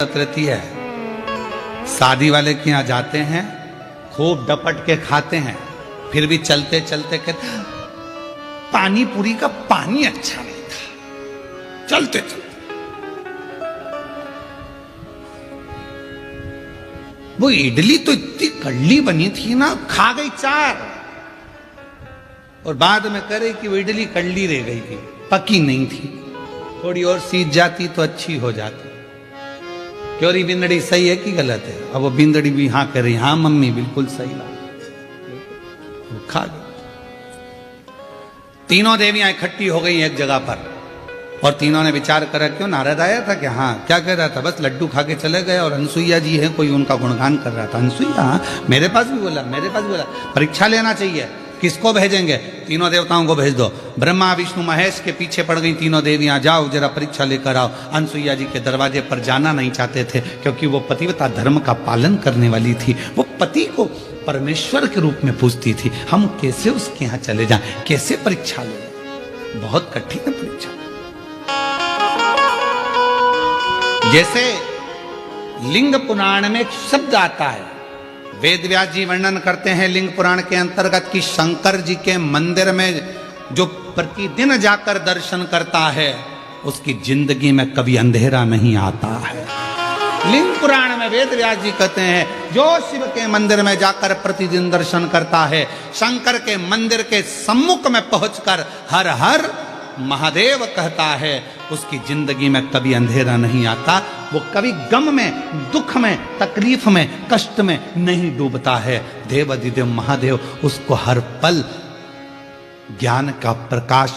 रहती है। शादी वाले के यहाँ जाते हैं, खूब डपट के खाते हैं, फिर भी चलते चलते कहते हैं पानी पूरी का पानी अच्छा नहीं था। चलते चलते वो इडली तो इतनी कड़ली बनी थी ना, खा गई 4 और बाद में करे कि वो इडली कड़ली रह गई थी, पकी नहीं थी, थोड़ी और सीज जाती तो अच्छी हो जाती। क्यों री बिंदड़ी सही है कि गलत है? अब वो बिंदड़ी भी हाँ कर रही, हाँ मम्मी बिल्कुल सही बात। खा गई। तीनों देवियां इकट्ठी हो गई एक जगह पर और तीनों ने विचार करा, क्यों नारद आया था क्या? हाँ। क्या कह रहा था? बस लड्डू खा के चले गए और अनसुईया जी है, कोई उनका गुणगान कर रहा था। अनसुईया? हाँ, मेरे पास भी बोला, मेरे पास भी बोला परीक्षा लेना चाहिए। किसको भेजेंगे? तीनों देवताओं को भेज दो। ब्रह्मा विष्णु महेश के पीछे पड़ गई तीनों देवियां, जाओ जरा परीक्षा लेकर आओ। अनसुईया जी के दरवाजे पर जाना नहीं चाहते थे क्योंकि वो पतिव्रता धर्म का पालन करने वाली थी। वो पति को परमेश्वर के रूप में पूजती थी। हम कैसे उसके यहाँ चले जाएं, कैसे परीक्षा ले? बहुत कठिन है परीक्षा। जैसे लिंग पुराण में एक शब्द आता है, वेद व्यास जी वर्णन करते हैं लिंग पुराण के अंतर्गत कि शंकर जी के मंदिर में जो प्रतिदिन जाकर दर्शन करता है उसकी जिंदगी में कभी अंधेरा नहीं आता है। लिंग पुराण में वेद व्यास जी कहते हैं जो शिव के मंदिर में जाकर प्रतिदिन दर्शन करता है, शंकर के मंदिर के सम्मुख में पहुंचकर हर हर महादेव कहता है, उसकी जिंदगी में कभी अंधेरा नहीं आता। वो कभी गम में, दुख में, तकलीफ में, कष्ट में नहीं डूबता है। देवाधिदेव महादेव उसको हर पल ज्ञान का प्रकाश,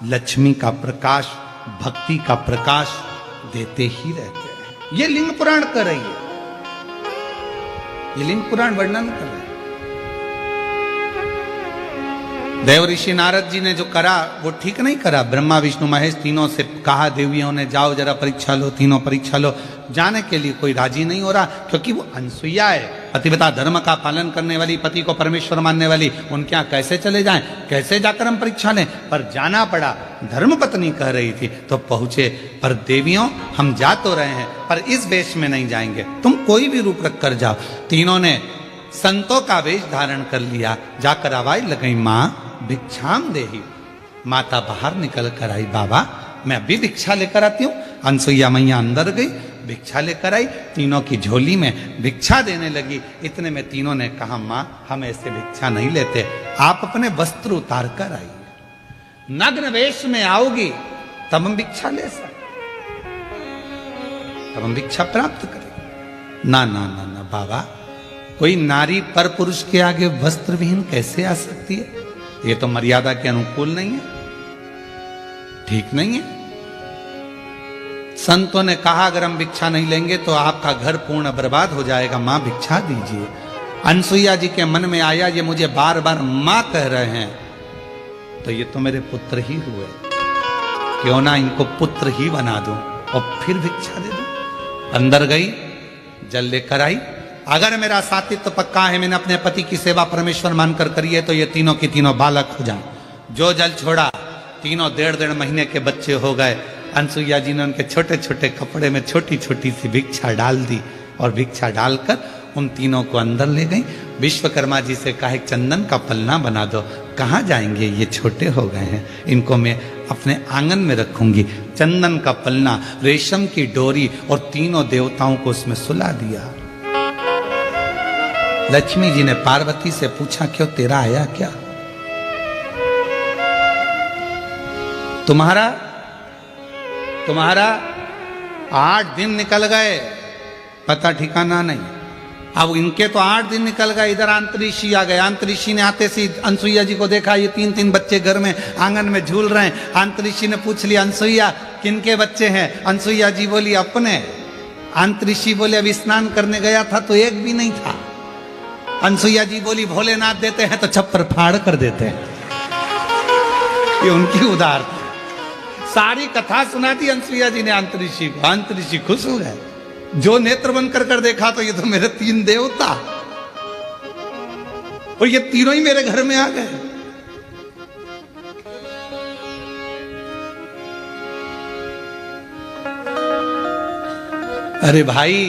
लक्ष्मी का प्रकाश, भक्ति का प्रकाश देते ही रहते हैं। ये लिंग पुराण कर रही है, ये लिंग पुराण वर्णन कर रहे हैं। देव ऋषि नारद जी ने जो करा वो ठीक नहीं करा। ब्रह्मा विष्णु महेश तीनों से कहा, देवियों ने जाओ जरा परीक्षा लो, तीनों परीक्षा लो। जाने के लिए कोई राजी नहीं हो रहा क्योंकि वो अनसुईया है, पतिव्रता धर्म का पालन करने वाली, पति को परमेश्वर मानने वाली। उनके यहाँ कैसे चले जाएं, कैसे जाकर हम परीक्षा लें? पर जाना पड़ा। धर्म पत्नी कह रही थी तो पहुंचे। पर देवियों हम जा तो रहे हैं पर इस वेश में नहीं जाएंगे, तुम कोई भी रूप रख कर जाओ। तीनों ने संतों का वेश धारण कर लिया। जाकर आवाज लगाई, माँ भिक्षाम देही। माता बाहर निकल कर आई, बाबा मैं अभी भिक्षा लेकर आती हूँ। अनसुईया मैया अंदर गई, भिक्षा लेकर आई, तीनों की झोली में भिक्षा देने लगी। इतने में तीनों ने कहा, माँ हम ऐसे भिक्षा नहीं लेते, आप अपने वस्त्र उतार कर आइए, नग्न वेश में आओगी तब हम भिक्षा ले सकते, तब हम भिक्षा प्राप्त करें। ना ना ना ना बाबा, कोई नारी पर पुरुष के आगे वस्त्र विहीन कैसे आ सकती है? ये तो मर्यादा के अनुकूल नहीं है, ठीक नहीं है। संतों ने कहा अगर हम भिक्षा नहीं लेंगे तो आपका घर पूर्ण बर्बाद हो जाएगा, मां भिक्षा दीजिए। अनसुईया जी के मन में आया ये मुझे बार बार मां कह रहे हैं तो ये तो मेरे पुत्र ही हुए, क्यों ना इनको पुत्र ही बना दूं और फिर भिक्षा दे दूं। अंदर गई, जल लेकर आई। अगर मेरा सातित्व पक्का है, मैंने अपने पति की सेवा परमेश्वर मानकर करी है तो ये तीनों की तीनों बालक हो जाएं। जो जल छोड़ा, तीनों 1.5 महीने के बच्चे हो गए। अनसुईया जी ने उनके छोटे छोटे कपड़े में छोटी छोटी सी भिक्षा डाल दी और भिक्षा डालकर उन तीनों को अंदर ले गई। विश्वकर्मा जी से कहा चंदन का पलना बना दो। कहाँ जाएंगे, ये छोटे हो गए हैं, इनको मैं अपने आंगन में रखूंगी। चंदन का पलना, रेशम की डोरी और तीनों देवताओं को उसमें सुला दिया। लक्ष्मी जी ने पार्वती से पूछा, क्यों तेरा आया क्या? तुम्हारा 8 दिन निकल गए, पता ठिकाना नहीं। अब इनके तो 8 दिन निकल गए, इधर अंतरिक्षी आ गए। अंतरिक्षी ने आते से अनसुईया जी को देखा, ये 3-3 बच्चे घर में आंगन में झूल रहे हैं। अंतरिक्षी ने पूछ लिया, अनसुईया किनके बच्चे हैं? अनसुईया जी बोली अपने। अंतरिक्षी बोले अब स्नान करने गया था तो एक भी नहीं था। अनसुईया जी बोली भोलेनाथ देते हैं तो छप्पर फाड़ कर देते हैं। ये उनकी उदार सारी कथा सुना दी अनसुईया जी ने अंतरिक्षी को। अंतरिक्षी खुश हो गए, जो नेत्र बंद कर देखा तो ये तो मेरे 3 देवता और ये तीनों ही मेरे घर में आ गए। अरे भाई,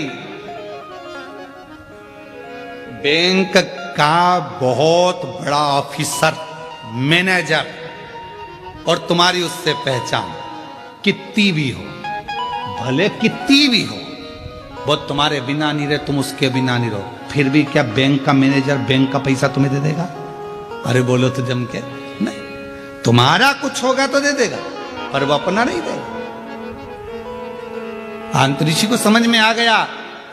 बैंक का बहुत बड़ा ऑफिसर, मैनेजर, और तुम्हारी उससे पहचान कितनी भी हो, भले कितनी भी हो, वो तुम्हारे बिना नहीं रहे, तुम उसके बिना नहीं रहो, फिर भी क्या बैंक का मैनेजर बैंक का पैसा तुम्हें दे देगा? अरे बोलो तो जम के, नहीं। तुम्हारा कुछ होगा तो दे देगा, पर वो अपना नहीं देगा। अंतरिक्षी को समझ में आ गया,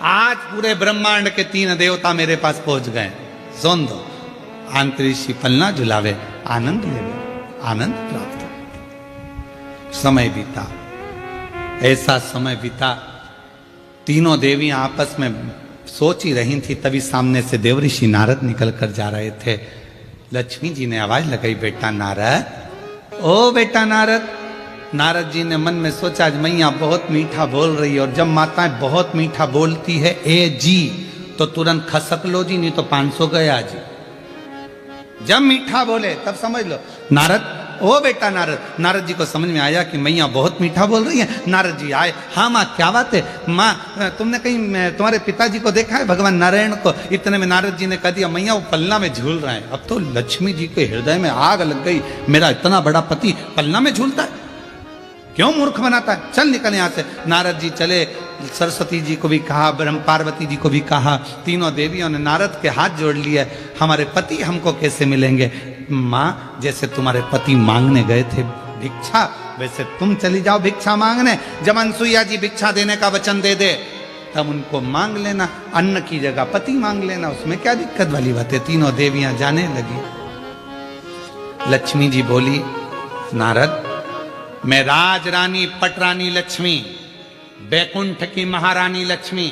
आज पूरे ब्रह्मांड के 3 देवता मेरे पास पहुंच गए। सुन दो, अंतरिक्षी पलना झुलावे, आनंद लेवे, आनंद प्राप्त हो। समय बीता, ऐसा समय बीता, तीनों देवियां आपस में सोच ही रही थी, तभी सामने से देवऋषि नारद निकल कर जा रहे थे। लक्ष्मी जी ने आवाज लगाई, बेटा नारद, ओ बेटा नारद। नारद जी ने मन में सोचा, आज मैया बहुत मीठा बोल रही है, और जब माताएं बहुत मीठा बोलती है ए जी, तो तुरंत खसक लो जी, नहीं तो 500 गया जी। जब मीठा बोले तब समझ लो। नारद, ओ बेटा नारद। नारद जी को समझ में आया कि मैया बहुत मीठा बोल रही है। नारद जी आए, हाँ माँ क्या बात है? माँ तुमने कहीं तुम्हारे पिताजी को देखा है, भगवान नारायण को? इतने में नारद जी ने कह दिया, मैया वो पलना में झूल रहे हैं। अब तो लक्ष्मी जी के हृदय में आग लग गई, मेरा इतना बड़ा पति पलना में झूलता है, क्यों मूर्ख बनाता है, चल निकल यहाँ से। नारद जी चले, सरस्वती जी को भी कहा, ब्रह्म पार्वती जी को भी कहा, तीनों देवियों ने नारद के हाथ जोड़ लिए, हमारे पति हमको कैसे मिलेंगे? माँ, जैसे तुम्हारे पति मांगने गए थे भिक्षा, वैसे तुम चली जाओ भिक्षा मांगने। जब अनसुईया जी भिक्षा देने का वचन दे दे, तब उनको मांग लेना, अन्न की जगह पति मांग लेना, उसमें क्या दिक्कत वाली बात है। तीनों देवियां जाने लगी। लक्ष्मी जी बोली, नारद, मैं राज रानी पटरानी लक्ष्मी, बैकुंठ की महारानी लक्ष्मी,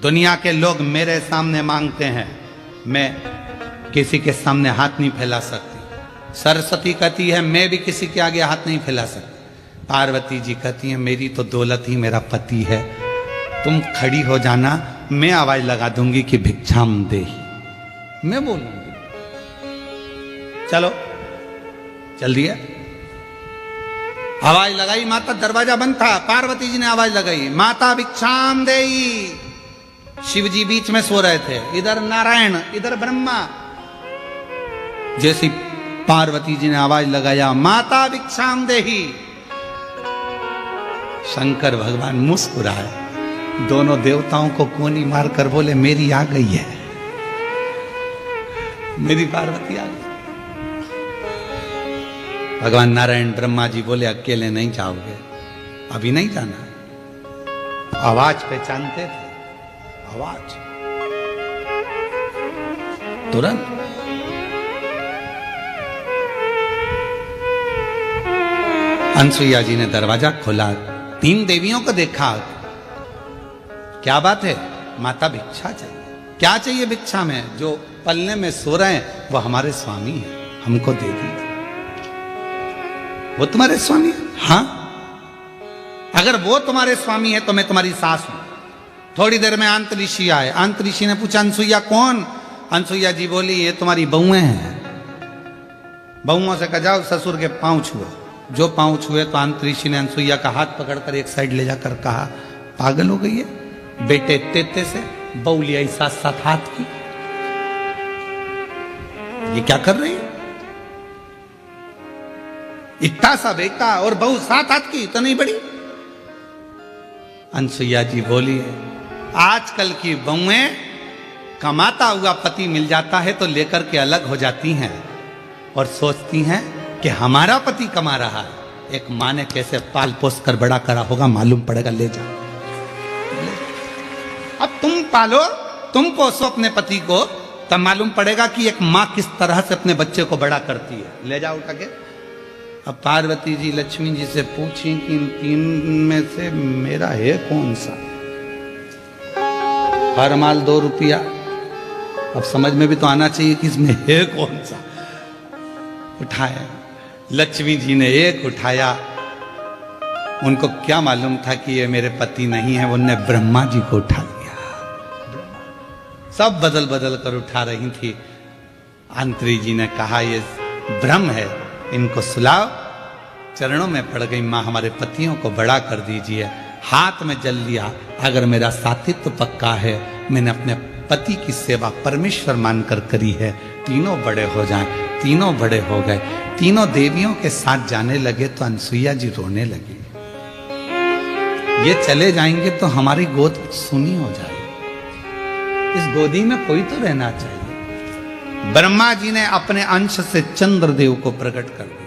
दुनिया के लोग मेरे सामने मांगते हैं, मैं किसी के सामने हाथ नहीं फैला सकती। सरस्वती कहती है, मैं भी किसी के आगे हाथ नहीं फैला सकती। पार्वती जी कहती है, मेरी तो दौलत ही मेरा पति है, तुम खड़ी हो जाना, मैं आवाज लगा दूंगी कि भिक्षाम देहि, मैं बोलूंगी। चलो चल दिया, आवाज लगाई, माता, दरवाजा बंद था, पार्वती जी ने आवाज लगाई, माता भिक्षाम देहि। शिव जी बीच में सो रहे थे, इधर नारायण, इधर ब्रह्मा। जैसी पार्वती जी ने आवाज लगाया, माता भिक्षाम देहि, शंकर भगवान मुस्कुराए, दोनों देवताओं को कोनी मारकर बोले, मेरी आ गई है, मेरी पार्वती आ गई। भगवान नारायण ब्रह्मा जी बोले, अकेले नहीं जाओगे, अभी नहीं जाना। आवाज पहचानते थे, आवाज तुरंत। अनसुईया जी ने दरवाजा खोला, 3 देवियों को देखा, क्या बात है? माता भिक्षा चाहिए। क्या चाहिए भिक्षा में? जो पलने में सो रहे हैं वो हमारे स्वामी हैं, हमको दे दीजिए। वो तुम्हारे स्वामी है? हाँ, अगर वो तुम्हारे स्वामी है तो मैं तुम्हारी सास हूं। थोड़ी देर में अंतरिक्षी आए। अंतरिक्षी ने पूछा, अनसुईया कौन? अनसुईया जी बोली, ये तुम्हारी बहुएं हैं। बहुओं से कहा, जाओ ससुर के पांव छुओ। जो पांव छुए तो अंतरिक्षी ने अनसुईया का हाथ पकड़कर एक साइड ले जाकर कहा, पागल हो गई है, बेटे तेते से बहू लिया 7-7 हाथ की, ये क्या कर रही है? इतना सा बेटा और बहू 7 हाथ की, तो नहीं बड़ी? अनसुईया जी बोली, आजकल की बहुएं कमाता हुआ पति मिल जाता है तो लेकर के अलग हो जाती हैं और सोचती हैं कि हमारा पति कमा रहा है। एक माँ ने कैसे पाल पोस कर बड़ा करा होगा, मालूम पड़ेगा, ले जाओ। अब तुम पालो, तुम पोसो अपने पति को, तब मालूम पड़ेगा कि एक माँ किस तरह से अपने बच्चे को बड़ा करती है। ले जाओ उठा के। अब पार्वती जी लक्ष्मी जी से पूछी कि इन 3 में से मेरा है कौन सा? हर माल 2 रुपया। अब समझ में भी तो आना चाहिए कि इसमें है कौन सा। उठाया, लक्ष्मी जी ने एक उठाया। उनको क्या मालूम था कि ये मेरे पति नहीं है, उन्होंने ब्रह्मा जी को उठा लिया। सब बदल बदल कर उठा रही थी। अंतरी जी ने कहा, ये भ्रम है, इनको सुलाओ। चरणों में पड़ गई, माँ हमारे पतियों को बड़ा कर दीजिए। हाथ में जल लिया, अगर मेरा साथित्व पक्का है, मैंने अपने पति की सेवा परमेश्वर मानकर करी है, तीनों बड़े हो जाएं। तीनों बड़े हो गए, तीनों देवियों के साथ जाने लगे तो अनसुईया जी रोने लगी। ये चले जाएंगे तो हमारी गोद सुनी हो जाएगी, इस गोदी में कोई तो रहना चाहिए। ब्रह्मा जी ने अपने अंश से चंद्रदेव को प्रकट कर दिया,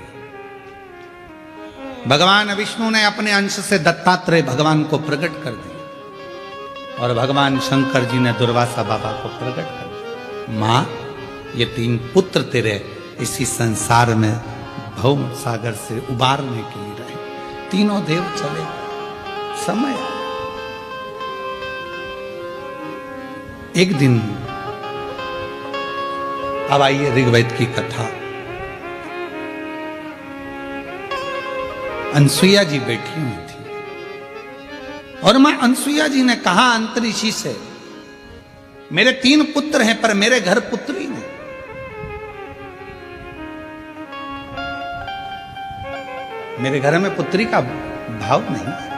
भगवान विष्णु ने अपने अंश से दत्तात्रेय भगवान को प्रकट कर दिया, और भगवान शंकर जी ने दुर्वासा बाबा को प्रकट कर दिया। मां, ये तीन पुत्र तेरे इसी संसार में भौम सागर से उबारने के लिए रहे। तीनों देव चले, समय आया। एक दिन, अब आइए ऋग्वेद की कथा। अनसुईया जी बैठी हुई थी और मां अनसुईया जी ने कहा अंतरिक्षी से, मेरे 3 पुत्र हैं पर मेरे घर पुत्री नहीं। मेरे घर में पुत्री का भाव नहीं है।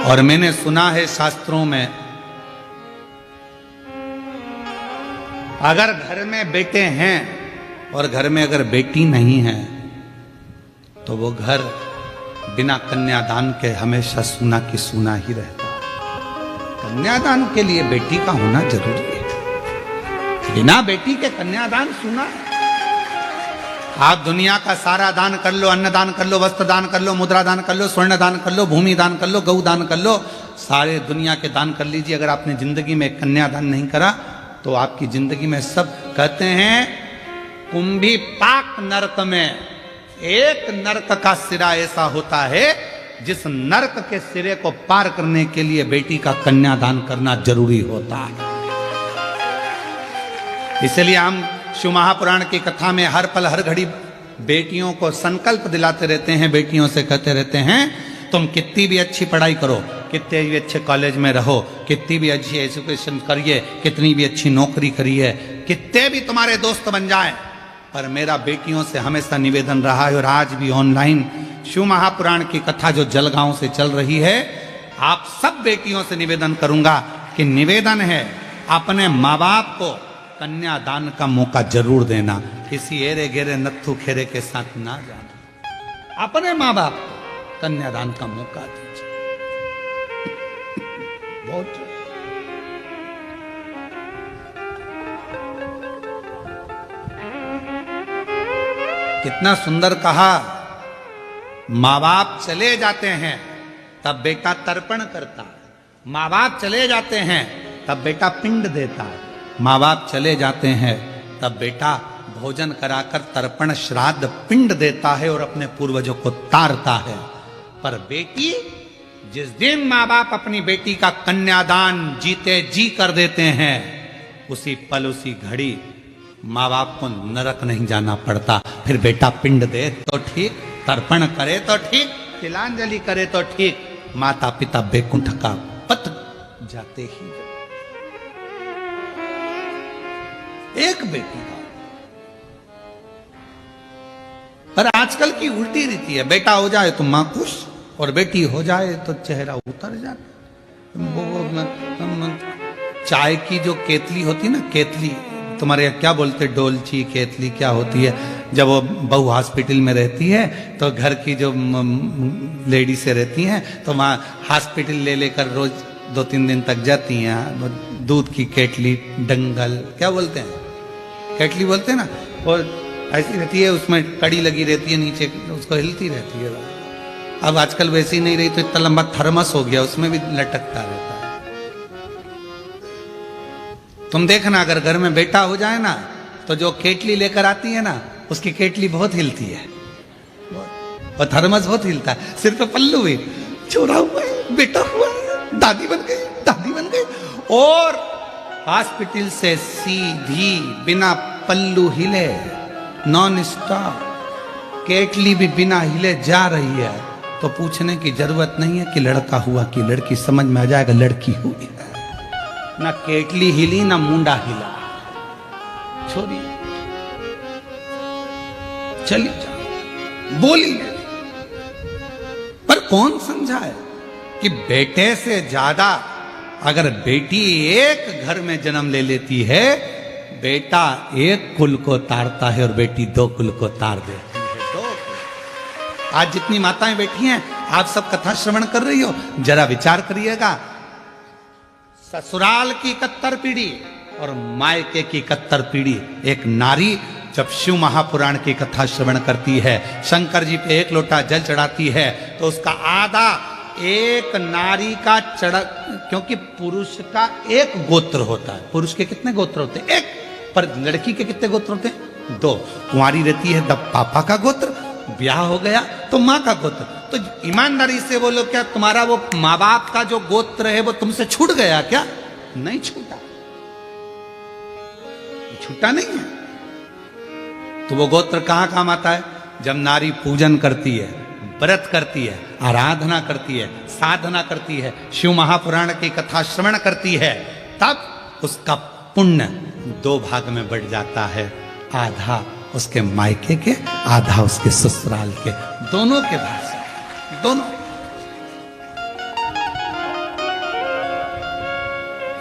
और मैंने सुना है शास्त्रों में, अगर घर में बेटे हैं और घर में अगर बेटी नहीं है तो वो घर बिना कन्यादान के हमेशा सूना की सूना ही रहता है। कन्यादान के लिए बेटी का होना जरूरी है, बिना बेटी के कन्यादान सूना है। आप दुनिया का सारा दान कर लो, अन्न दान कर लो, वस्त्र दान कर लो, मुद्रा दान कर लो, स्वर्ण दान कर लो, भूमि दान कर लो, गौ दान कर लो, सारे दुनिया के दान कर लीजिए, अगर आपने जिंदगी में कन्यादान नहीं करा तो आपकी जिंदगी में सब, कहते हैं कुंभी पाक नरक में एक नरक का सिरा ऐसा होता है जिस नरक के सिरे को पार करने के लिए बेटी का कन्यादान करना जरूरी होता है। इसलिए हम शिव महापुराण की कथा में हर पल हर घड़ी बेटियों को संकल्प दिलाते रहते हैं, बेटियों से कहते रहते हैं, तुम कितनी भी अच्छी पढ़ाई करो, कितने भी अच्छे कॉलेज में रहो, कितनी भी अच्छी एजुकेशन करिए, कितनी भी अच्छी नौकरी करिए, कितने भी तुम्हारे दोस्त बन जाए, पर मेरा बेटियों से हमेशा निवेदन रहा है और आज भी ऑनलाइन शिव महापुराण की कथा जो जलगांव से चल रही है, आप सब बेटियों से निवेदन करूंगा कि निवेदन है अपने माँ बाप को कन्यादान का मौका जरूर देना, किसी एरे गेरे नत्थु खेरे के साथ ना जाना, अपने माँ बाप को कन्यादान का मौका दीजिए। बहुत कितना सुंदर कहा, माँ बाप चले जाते हैं तब बेटा तर्पण करता है, माँ बाप चले जाते हैं तब बेटा पिंड देता है, माँ बाप चले जाते हैं तब बेटा भोजन कराकर तर्पण श्राद्ध पिंड देता है और अपने पूर्वजों को तारता है। पर बेटी, जिस दिन माँ बाप अपनी बेटी का कन्यादान जीते जी कर देते हैं, उसी पल उसी घड़ी माँ बाप को नरक नहीं जाना पड़ता। फिर बेटा पिंड दे तो ठीक, तर्पण करे तो ठीक, तिलांजलि करे तो ठीक, माता पिता बैकुंठ का पथ जाते ही एक बेटी का। पर आजकल की उल्टी रीति है, बेटा हो जाए तो मां खुश और बेटी हो जाए तो चेहरा उतर जाता। चाय की जो केतली होती ना, केतली तुम्हारे यहाँ क्या बोलते, डोलची केतली क्या होती है, जब वो बहू हॉस्पिटल में रहती है तो घर की जो लेडी से रहती हैं तो वहाँ हॉस्पिटल ले लेकर रोज 2-3 दिन तक जाती हैं। दूध की केतली, डंगल क्या बोलते हैं, केतली बोलते हैं ना, और ऐसी रहती है, उसमें कड़ी लगी रहती है नीचे, उसको हिलती रहती है। अब आजकल वैसी नहीं रही तो इतना लंबा थर्मस हो गया, उसमें भी लटकता रहता है। तुम देखना, अगर घर में बेटा हो जाए ना तो जो केतली लेकर आती है ना, उसकी केतली बहुत हिलती है और थर्मस बहुत हिलता है। सिर पे पल्लू भी, छोरा हुआ है, बेटा हुआ है, दादी बन गई, दादी बन गई, और हॉस्पिटल से सीधी बिना पल्लू हिले, नॉन स्टॉप, केतली भी बिना हिले जा रही है, तो पूछने की जरूरत नहीं है कि लड़का हुआ कि लड़की, समझ में आ जाएगा लड़की हुई है। ना केतली हिली ना मुंडा हिला, छोड़ी चली जा, बोली नहीं। पर कौन समझाए कि बेटे से ज्यादा अगर बेटी एक घर में जन्म ले लेती है, बेटा एक कुल को तारता है और बेटी दो कुल को तार देती है। आज जितनी माताएं बैठी हैं, आप सब कथा श्रवण कर रही हो, जरा विचार करिएगा। ससुराल की 71 पीढ़ी और मायके की 71 पीढ़ी। एक नारी जब शिव महापुराण की कथा श्रवण करती है, शंकर जी पे एक लोटा जल चढ़ाती है, तो उसका आधा एक नारी का चढ़, क्योंकि पुरुष का एक गोत्र होता है। पुरुष के कितने गोत्र होते हैं? एक। पर लड़की के कितने गोत्र होते हैं? 2। कुंवारी रहती है तब पापा का गोत्र, ब्याह हो गया तो माँ का गोत्र। तो ईमानदारी से बोलो, क्या तुम्हारा वो माँ बाप का जो गोत्र है वो तुमसे छूट गया क्या? नहीं छूटा, छूटा नहीं है। तो वो गोत्र कहां काम आता है? जब नारी पूजन करती है, व्रत करती है, आराधना करती है, साधना करती है, शिव महापुराण की कथा श्रवण करती है, तब उसका पुण्य 2 भाग में बढ़ जाता है। आधा उसके मायके के, आधा उसके ससुराल के, दोनों के भाग से, दोनों।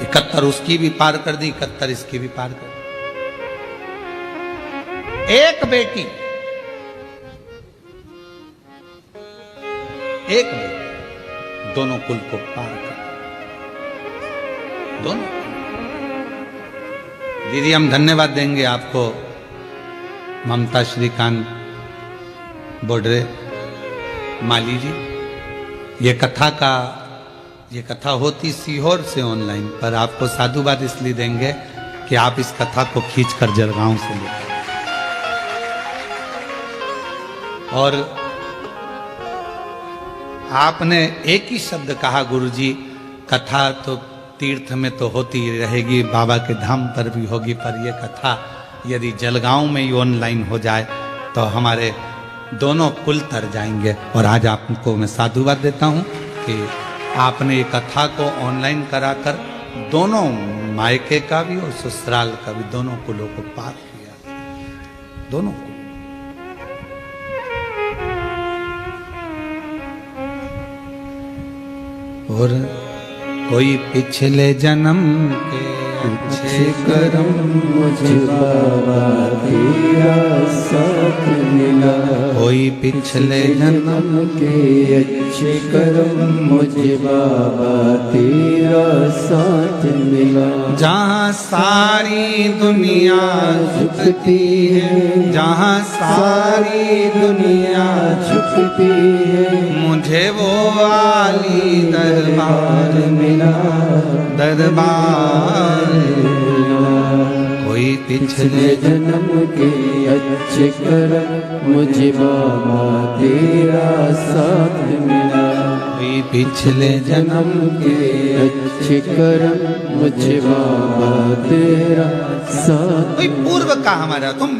71 उसकी भी पार कर दी, 71 इसकी भी पार कर दी। एक बेटी, एक बेटी दोनों कुल को पार कर, दोनों। दीदी हम धन्यवाद देंगे आपको, ममता श्रीकांत बोडरे माली जी। ये कथा होती सीहोर से ऑनलाइन, पर आपको साधुवाद इसलिए देंगे कि आप इस कथा को खींचकर जलगांव से लेकर, और आपने एक ही शब्द कहा, गुरुजी कथा तो तीर्थ में तो होती रहेगी, बाबा के धाम पर भी होगी, पर यह कथा यदि जलगांव में ही ऑनलाइन हो जाए तो हमारे दोनों कुल तर जाएंगे। और आज आपको मैं साधुवाद देता हूं कि आपने ये कथा को ऑनलाइन कराकर दोनों मायके का भी और ससुराल का भी, दोनों कुलों को पार किया, दोनों को। और कोई पिछले जन्म के अच्छे कर्म मुझे बाबा तेरा साथ मिला, कोई पिछले जन्म के अच्छे कर्म मुझे बाबा तेरा साथ मिला। जहाँ सारी दुनिया झुकती है, जहाँ सारी दुनिया झुकती है, मुझे वो आली दरबार मिला, दरबार। कोई पिछले जन्म के अच्छे कर्म मुझे बाबा तेरा साथ मिला, कोई पिछले जन्म के अच्छे कर्म मुझे बाबा तेरा साथ। कोई पूर्व का हमारा, तुम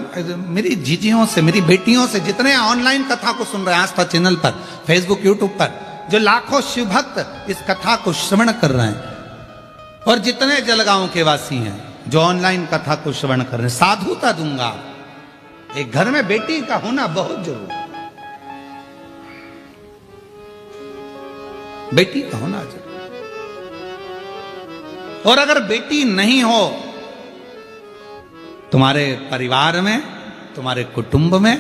मेरी जीजियों से, मेरी बेटियों से, जितने ऑनलाइन कथा को सुन रहे हैं आस्था चैनल पर, फेसबुक, यूट्यूब पर, जो लाखों शिव भक्त इस कथा को श्रवण कर रहे हैं, और जितने जलगांव के वासी हैं जो ऑनलाइन कथा को श्रवण कर रहे हैं, साधुता दूंगा। एक घर में बेटी का होना बहुत जरूरी, बेटी का होना जरूरी। और अगर बेटी नहीं हो तुम्हारे परिवार में, तुम्हारे कुटुंब में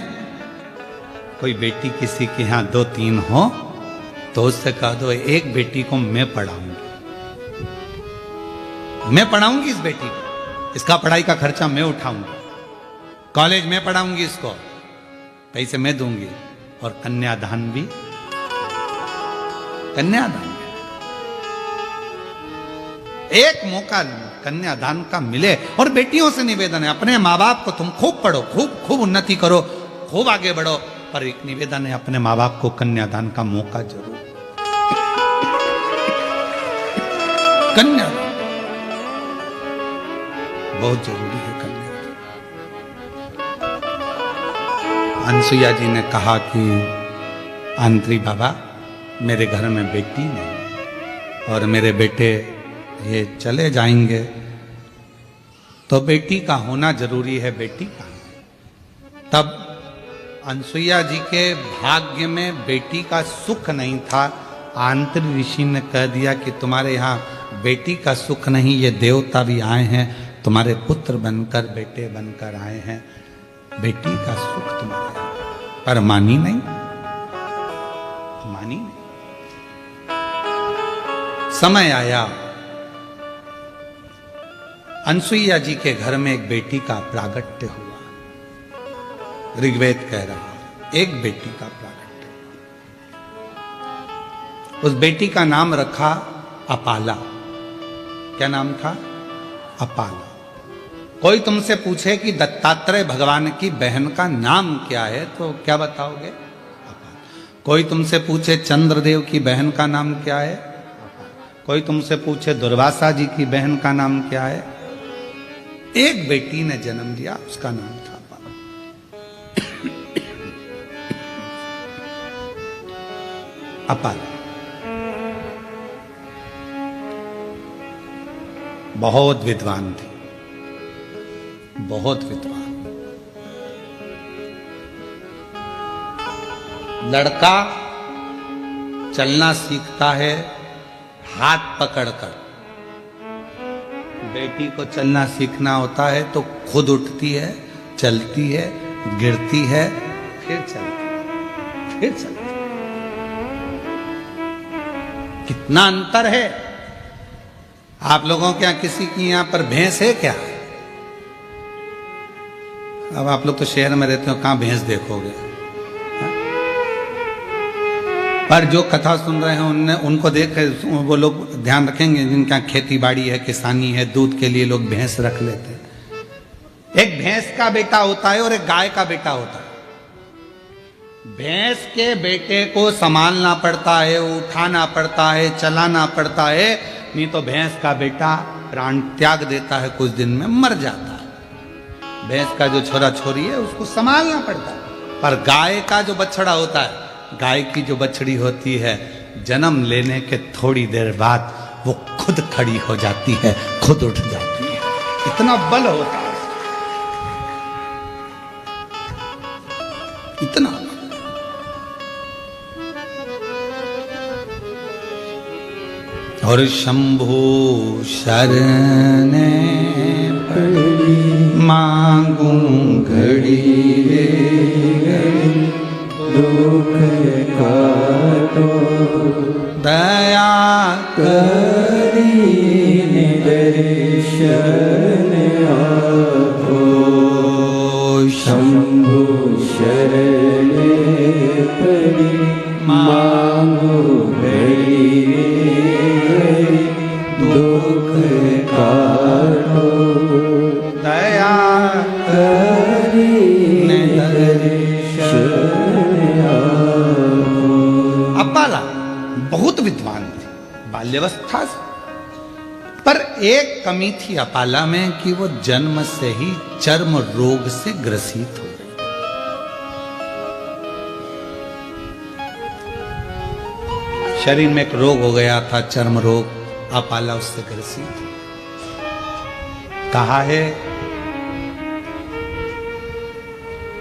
कोई बेटी किसी के यहां 2-3 हो, तो उससे कह दो एक बेटी को मैं पढ़ाऊंगी, मैं पढ़ाऊंगी इस बेटी को, इसका पढ़ाई का खर्चा मैं उठाऊंगी, कॉलेज में पढ़ाऊंगी, इसको पैसे मैं दूंगी, और कन्यादान भी, कन्यादान एक मौका कन्यादान का मिले। और बेटियों से निवेदन है, अपने माँ बाप को तुम खूब पढ़ो, खूब उन्नति करो, खूब आगे बढ़ो, पर एक निवेदन है, अपने माँ बाप को कन्यादान का मौका जरूर, कन्यादान बहुत जरूरी है। कन्यादान। अनसुईया जी ने कहा कि आंत्री बाबा मेरे घर में बेटी नहीं, और मेरे बेटे ये चले जाएंगे, तो बेटी का होना जरूरी है, बेटी का। तब अनसुईया जी के भाग्य में बेटी का सुख नहीं था। आंतरिक ऋषि ने कह दिया कि तुम्हारे यहाँ बेटी का सुख नहीं, ये देवता भी आए हैं, तुम्हारे पुत्र बनकर, बेटे बनकर आए हैं, बेटी का सुख तुम्हारे यहाँ। पर मानी नहीं, मानी नहीं। समय आया, अनसुईया जी के घर में एक बेटी का प्रागट्य हुआ। ऋग्वेद कह रहा है एक बेटी का प्रागट्य। उस बेटी का नाम रखा अपाला। क्या नाम था? अपाला। कोई तुमसे पूछे कि दत्तात्रेय भगवान की बहन का नाम क्या है तो क्या बताओगे? अपाला। कोई तुमसे पूछे चंद्रदेव की बहन का नाम क्या है? अपाला। कोई तुमसे पूछे दुर्वासा जी की बहन का नाम क्या है? एक बेटी ने जन्म दिया, उसका नाम था अपाला। अपाला बहुत विद्वान थी, बहुत विद्वान। लड़का चलना सीखता है हाथ पकड़कर, बेटी को चलना सीखना होता है तो खुद उठती है, चलती है, गिरती है, फिर चलती है, फिर चलती है। कितना अंतर है। आप लोगों के यहाँ किसी की यहाँ पर भैंस है क्या? अब आप लोग तो शहर में रहते हो, कहां भैंस देखोगे? पर जो कथा सुन रहे हैं उनको देख वो लोग ध्यान रखेंगे जिनका खेती बाड़ी है, किसानी है, दूध के लिए लोग भैंस रख लेते हैं। एक भैंस का बेटा होता है और एक गाय का बेटा होता है। भैंस के बेटे को संभालना पड़ता है, उठाना पड़ता है, चलाना पड़ता है, नहीं तो भैंस का बेटा प्राण त्याग देता है, कुछ दिन में मर जाता है। भैंस का जो छोरा छोरी है उसको संभालना पड़ता है। पर गाय का जो बछड़ा होता है, गाय की जो बछड़ी होती है, जन्म लेने के थोड़ी देर बाद वो खुद खड़ी हो जाती है, खुद उठ जाती है। इतना बल होता है, इतना बल। और शंभु शरण मांगू घड़ी दुख काटो, दया करी दर्शन आपो। शंभु शरण पड़ी मांगो घड़ी दुख काटो, दया करी दर्शन। अपाला बहुत विद्वान थी बाल्यावस्था से, पर एक कमी थी अपाला में कि वो जन्म से ही चर्म रोग से ग्रसित हो गई। शरीर में एक रोग हो गया था, चर्म रोग। अपाला उससे ग्रसित थी। कहा है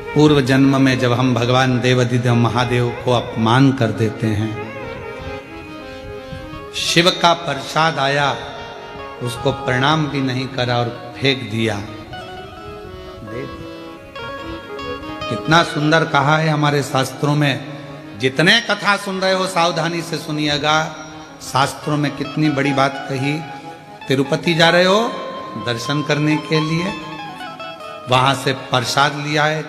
पूर्व जन्म में जब हम भगवान देवाधिदेव महादेव को अपमान कर देते हैं, शिव का प्रसाद आया, उसको प्रणाम भी नहीं करा और फेंक दिया। कितना सुंदर कहा है हमारे शास्त्रों में। जितने कथा सुन रहे हो सावधानी से सुनिएगा, शास्त्रों में कितनी बड़ी बात कही। तिरुपति जा रहे हो दर्शन करने के लिए, वहां से प्रसाद लिया है,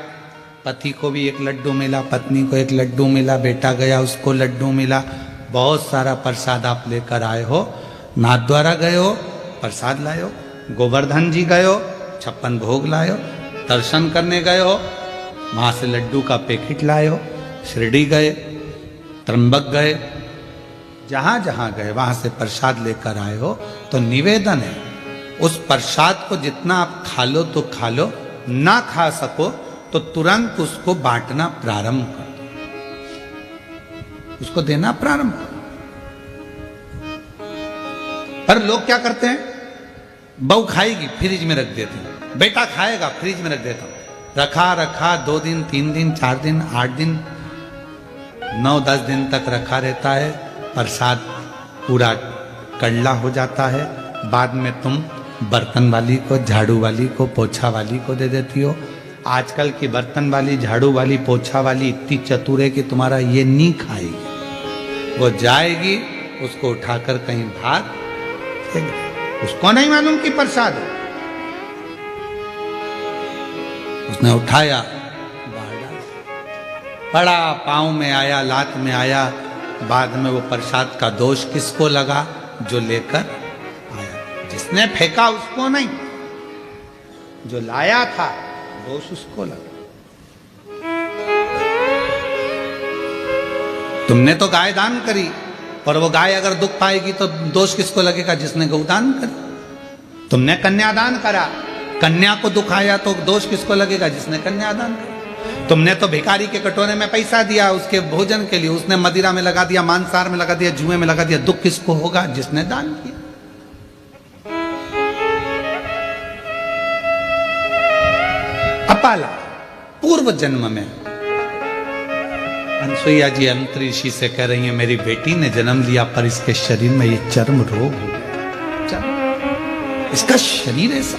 पति को भी एक लड्डू मिला, पत्नी को एक लड्डू मिला, बेटा गया उसको लड्डू मिला, बहुत सारा प्रसाद आप लेकर आए हो। नाथद्वारा गए हो प्रसाद लाए हो, गोवर्धन जी गए हो 56 भोग लाए हो, दर्शन करने गए हो वहां से लड्डू का पैकेट लाए हो, शिरडी गए, त्र्यंबक गए, जहां जहां गए वहां से प्रसाद लेकर आए हो। तो निवेदन है उस प्रसाद को जितना आप खा लो तो खा लो, ना खा सको तो तुरंत उसको बांटना प्रारंभ कर दो, उसको देना प्रारंभ करो। पर लोग क्या करते हैं, बहू खाएगी फ्रिज में रख देते हैं, बेटा खाएगा फ्रिज में रख देता हूं, रखा 2 दिन 3 दिन 4 दिन 8 दिन 9-10 दिन तक रखा रहता है, प्रसाद पूरा कड़ला हो जाता है। बाद में तुम बर्तन वाली को, झाड़ू वाली को, पोछा वाली को दे देती हो। आजकल की बर्तन वाली, झाड़ू वाली, पोछा वाली इतनी चतुर है कि तुम्हारा ये नहीं खाएगी। वो जाएगी, उसको उठाकर कहीं भाग फेंक दे। उसको नहीं मालूम कि प्रसाद है। उसने उठाया, बाहर डाल, पड़ा, पाँव में आया, लात में आया। बाद में वो प्रसाद का दोष किसको लगा? जो लेकर आया। जिसने फेंका उसको नहीं, जो लाया था दोष उसको लगा। तुमने तो गाय दान करी, और वो गाय अगर दुख पाएगी तो दोष किसको लगेगा? जिसने गौदान करी। तुमने कन्यादान करा, कन्या को दुख आया तो दोष किसको लगेगा? जिसने कन्यादान करा। तुमने तो भिखारी के कटोरे में पैसा दिया उसके भोजन के लिए, उसने मदिरा में लगा दिया, मांसाहार में लगा दिया, जुए में लगा दिया, दुख किसको होगा? जिसने दान किया। अपाला पूर्व जन्म में अनसुईया जी अंतरिषि से कह रही है, मेरी बेटी ने जन्म लिया पर इसके शरीर में ये चर्म रोग हो गया। इसका शरीर ऐसा,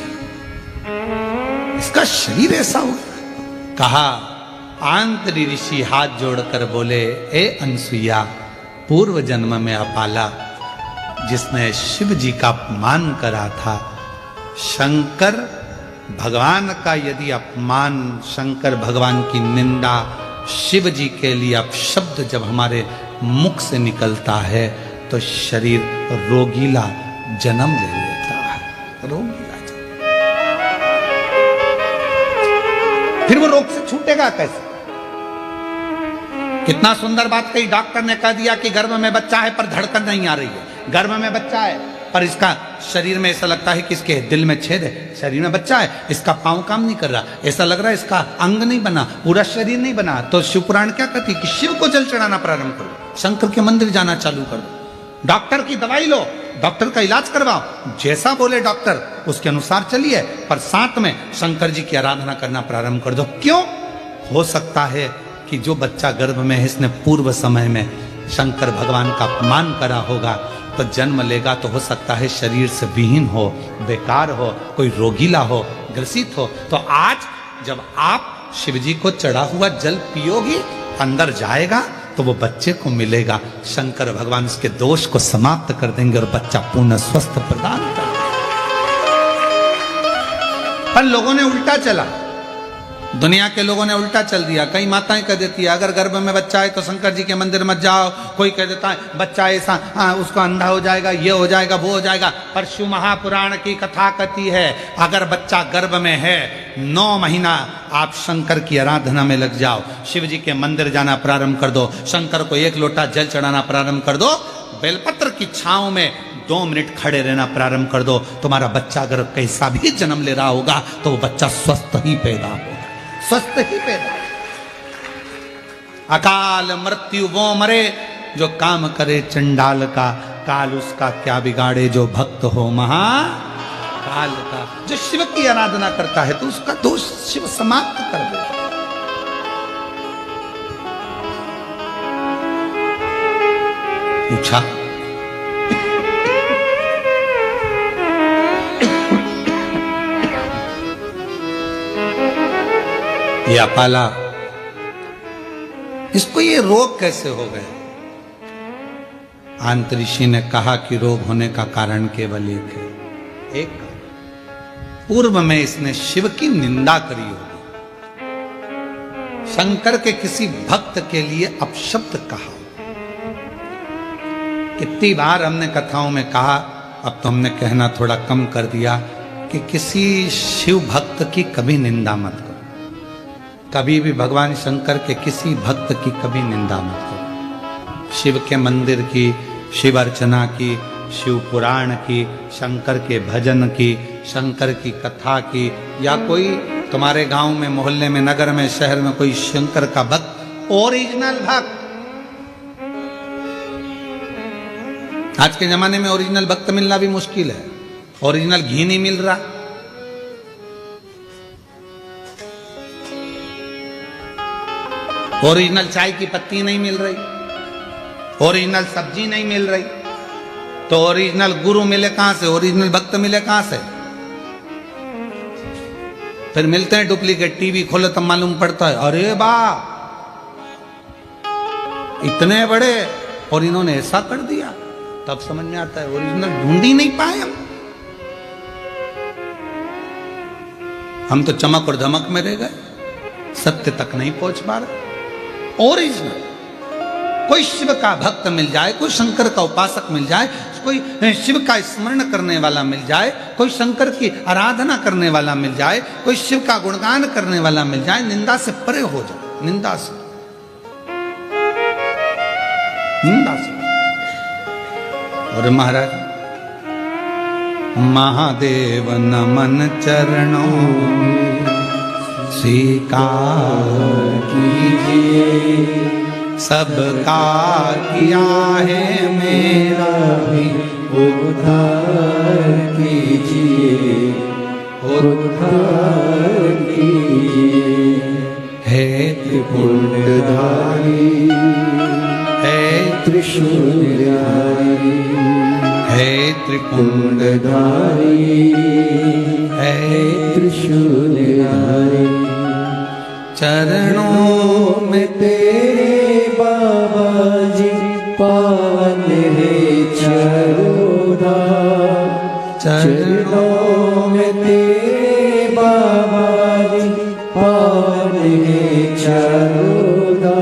इसका शरीर ऐसा हो गया। कहा, आंतरी ऋषि हाथ जोड़कर बोले, ए अनसुईया, पूर्व जन्म में अपाला जिसने शिव जी का अपमान करा था, शंकर भगवान का यदि अपमान, शंकर भगवान की निंदा, शिव जी के लिए अपशब्द जब हमारे मुख से निकलता है तो शरीर रोगीला जन्म ले लेता है। रोगीला जन्म। फिर वो रोग से छूटेगा कैसे? कितना सुंदर बात कही। डॉक्टर ने कह दिया कि गर्भ में बच्चा है पर धड़कन नहीं आ रही है। गर्भ में बच्चा है पर इसका शरीर में ऐसा लगता है कि इसके दिल में छेद है। शरीर में बच्चा है, इसका पांव काम नहीं कर रहा, ऐसा लग रहा है इसका अंग नहीं बना, पूरा शरीर नहीं बना। तो शिव पुराण क्या कहती कि शिव को जल चढ़ाना प्रारंभ करो, शंकर के मंदिर जाना चालू कर दो, डॉक्टर की दवाई लो, डॉक्टर का इलाज करवाओ, जैसा बोले डॉक्टर उसके अनुसार चलिए, पर साथ में शंकर जी की आराधना करना प्रारंभ कर दो। क्यों? हो सकता है कि जो बच्चा गर्भ में है इसने पूर्व समय में शंकर भगवान का अपमान करा होगा, तो जन्म लेगा तो हो सकता है शरीर से विहीन हो, बेकार हो, कोई रोगीला हो, ग्रसित हो। तो आज जब आप शिव जी को चढ़ा हुआ जल पियोगी, अंदर जाएगा तो वो बच्चे को मिलेगा। शंकर भगवान उसके दोष को समाप्त कर देंगे और बच्चा पूर्ण स्वस्थ प्रदान कर देंगे। पर लोगों ने उल्टा चला, दुनिया के लोगों ने उल्टा चल दिया। कई माताएं कह देती है अगर गर्भ में बच्चा है तो शंकर जी के मंदिर मत जाओ। कोई कह देता है बच्चा ऐसा उसको अंधा हो जाएगा, ये हो जाएगा, वो हो जाएगा। पर शिव महापुराण की कथा कहती है अगर बच्चा गर्भ में है 9 महीना आप शंकर की आराधना में लग जाओ, शिव जी के मंदिर जाना प्रारंभ कर दो, शंकर को 1 लोटा जल चढ़ाना प्रारंभ कर दो, बेलपत्र की छांव में 2 मिनट खड़े रहना प्रारंभ कर दो। तुम्हारा बच्चा अगर कैसा भी जन्म ले रहा होगा तो वो बच्चा स्वस्थ ही पैदा होगा, स्वस्थ ही पैदा। अकाल मृत्यु वो मरे जो काम करे चंडाल का, काल उसका क्या बिगाड़े जो भक्त हो महाकाल का। जो शिव की आराधना करता है तो उसका दोष शिव समाप्त कर दे। पूछा ये अपाला, इसको ये रोग कैसे हो गए? अंतरिषि ने कहा कि रोग होने का कारण केवल एक है। एक, पूर्व में इसने शिव की निंदा करी होगी, शंकर के किसी भक्त के लिए अपशब्द कहा। कितनी बार हमने कथाओं में कहा, अब तो हमने कहना थोड़ा कम कर दिया कि किसी शिव भक्त की कभी निंदा मत करो। कभी भी भगवान शंकर के किसी भक्त की कभी निंदा मत करो। शिव के मंदिर की, शिव अर्चना की, शिव पुराण की, शंकर के भजन की, शंकर की कथा की, या कोई तुम्हारे गांव में, मोहल्ले में, नगर में, शहर में कोई शंकर का भक्त, ओरिजिनल भक्त। आज के जमाने में ओरिजिनल भक्त मिलना भी मुश्किल है, ओरिजिनल घी नहीं मिल रहा। ओरिजिनल चाय की पत्ती नहीं मिल रही, ओरिजिनल सब्जी नहीं मिल रही, तो ओरिजिनल गुरु मिले कहां से, ओरिजिनल भक्त मिले कहां से? फिर मिलते हैं डुप्लीकेट। टीवी खोलो तब मालूम पड़ता है, अरे वाह इतने बड़े, और इन्होंने ऐसा कर दिया। तब समझ में आता है ओरिजिनल ढूंढ ही नहीं पाए हम तो चमक और धमक में रह गए, सत्य तक नहीं पहुंच पा रहे। ओरिजिनल कोई शिव का भक्त मिल जाए, कोई शंकर का उपासक मिल जाए, कोई शिव का स्मरण करने वाला मिल जाए, कोई शंकर की आराधना करने वाला मिल जाए, कोई शिव का गुणगान करने वाला मिल जाए, निंदा से परे हो जाए, निंदा से, निंदा से। और महाराज महादेव नमन चरणों स्वीकार कीजिए, सबका किया है मेरा भी उद्धार कीजिए, उद्धार कीजिए। हे त्रिपुंडधारी, हे त्रिशूलधारी, हे त्रिपुंडधारी, हे त्रिशूलधारी। चरणों में तेरे बाबा जी पावन है चरोदा, चरणों में तेरे बाबा जी पावन है चरोदा।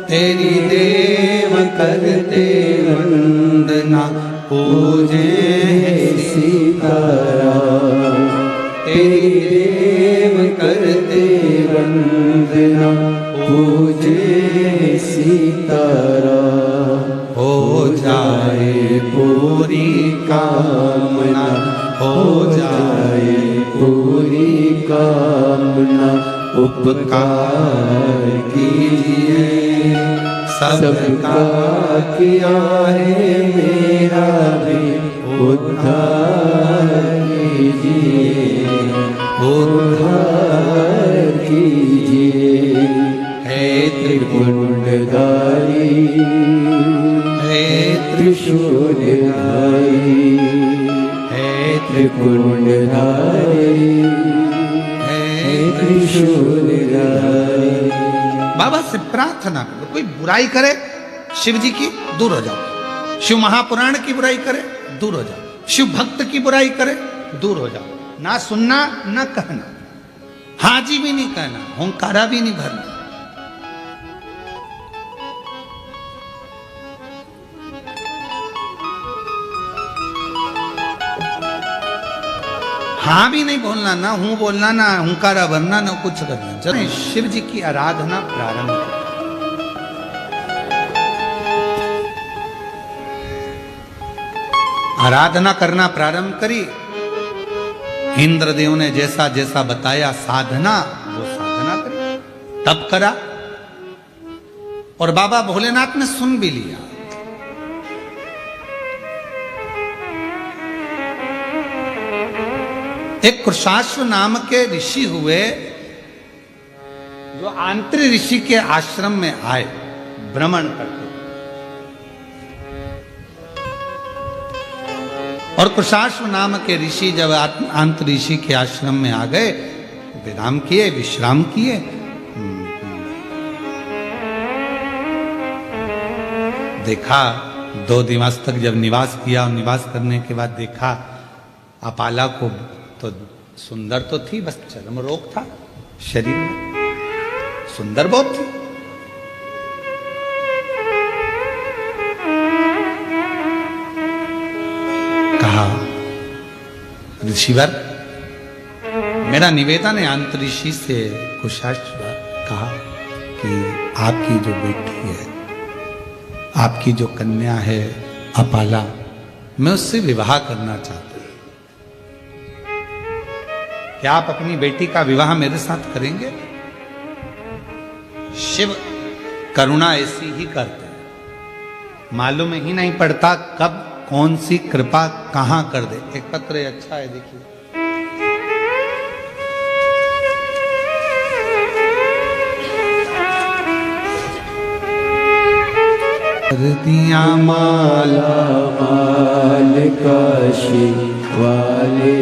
तेरी देव करते वंदना पूजे सीताराम, तेरी देव करते वंदना पूजे सीताराम। हो जाए पूरी कामना, हो जाए पूरी कामना। उपकार कीजिए, सबका किया है मेरा भी उद्धार कीजिए, उद्धार कीजिए। हे त्रिपुंडधारी, हे त्रिशूलधारी, हे त्रिपुंडधारी, हे त्रिशूलधारी। बाबा से प्रार्थना करो, कोई बुराई करे शिव जी की दूर हो जाओ, शिव महापुराण की बुराई करे दूर हो जाओ, शिव भक्त की बुराई करे दूर हो जाओ। ना सुनना ना कहना, हाजी भी नहीं कहना, होंकारा भी नहीं भरना। हाँ भी नहीं बोलना, ना हूं बोलना, ना हुंकारा भरना, ना कुछ करना। चलो शिव जी की आराधना प्रारंभ करें। आराधना करना प्रारंभ करी। इंद्रदेव ने जैसा जैसा बताया साधना, वो साधना करी, तब करा, और बाबा भोलेनाथ ने सुन भी लिया। एक कृशाश्व नाम के ऋषि हुए, जो आंतरी ऋषि के आश्रम में आए भ्रमण करते, और कृशाश्व नाम के ऋषि जब आंतरी ऋषि के आश्रम में आ गए, विराम किए, विश्राम किए। देखा 2 दिवस तक जब निवास किया, और निवास करने के बाद देखा अपाला को, तो सुंदर तो थी, बस चर्म रोग था शरीर में, सुंदर बहुत थी। कहा ऋषिवर, मेरा निवेदन है अंतरिषि से, कुशाश्व कहा कि आपकी जो बेटी है, आपकी जो कन्या है अपाला, मैं उससे विवाह करना चाहता हूं। क्या आप अपनी बेटी का विवाह मेरे साथ करेंगे? शिव करुणा ऐसी ही करते हैं, मालूम ही नहीं पड़ता कब कौन सी कृपा कहां कर दे। एक पत्र अच्छा है, देखिए। कर दिया माला माल काशी वाले,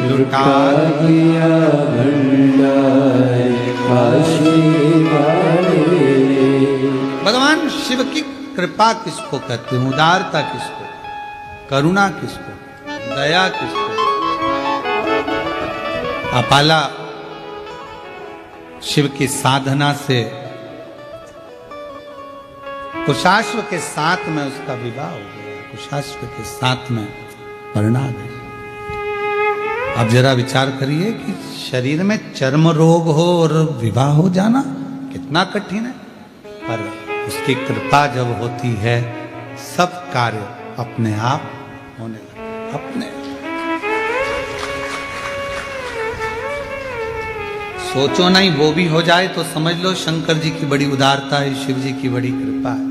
लुटा दिया भंडार काशी वाले। भगवान शिव की कृपा किसको कहते हैं? उदारता किसको, करुणा किसको, दया किसको? अपाला शिव की साधना से कुशाश्व के साथ में उसका विवाह हो गया, कुशाश्व के साथ में परिणा गई। अब जरा विचार करिए कि शरीर में चर्म रोग हो और विवाह हो जाना कितना कठिन है, पर उसकी कृपा जब होती है सब कार्य अपने आप होने लगते, अपने आप। सोचो नहीं, वो भी हो जाए तो समझ लो शंकर जी की बड़ी उदारता है, शिव जी की बड़ी कृपा है।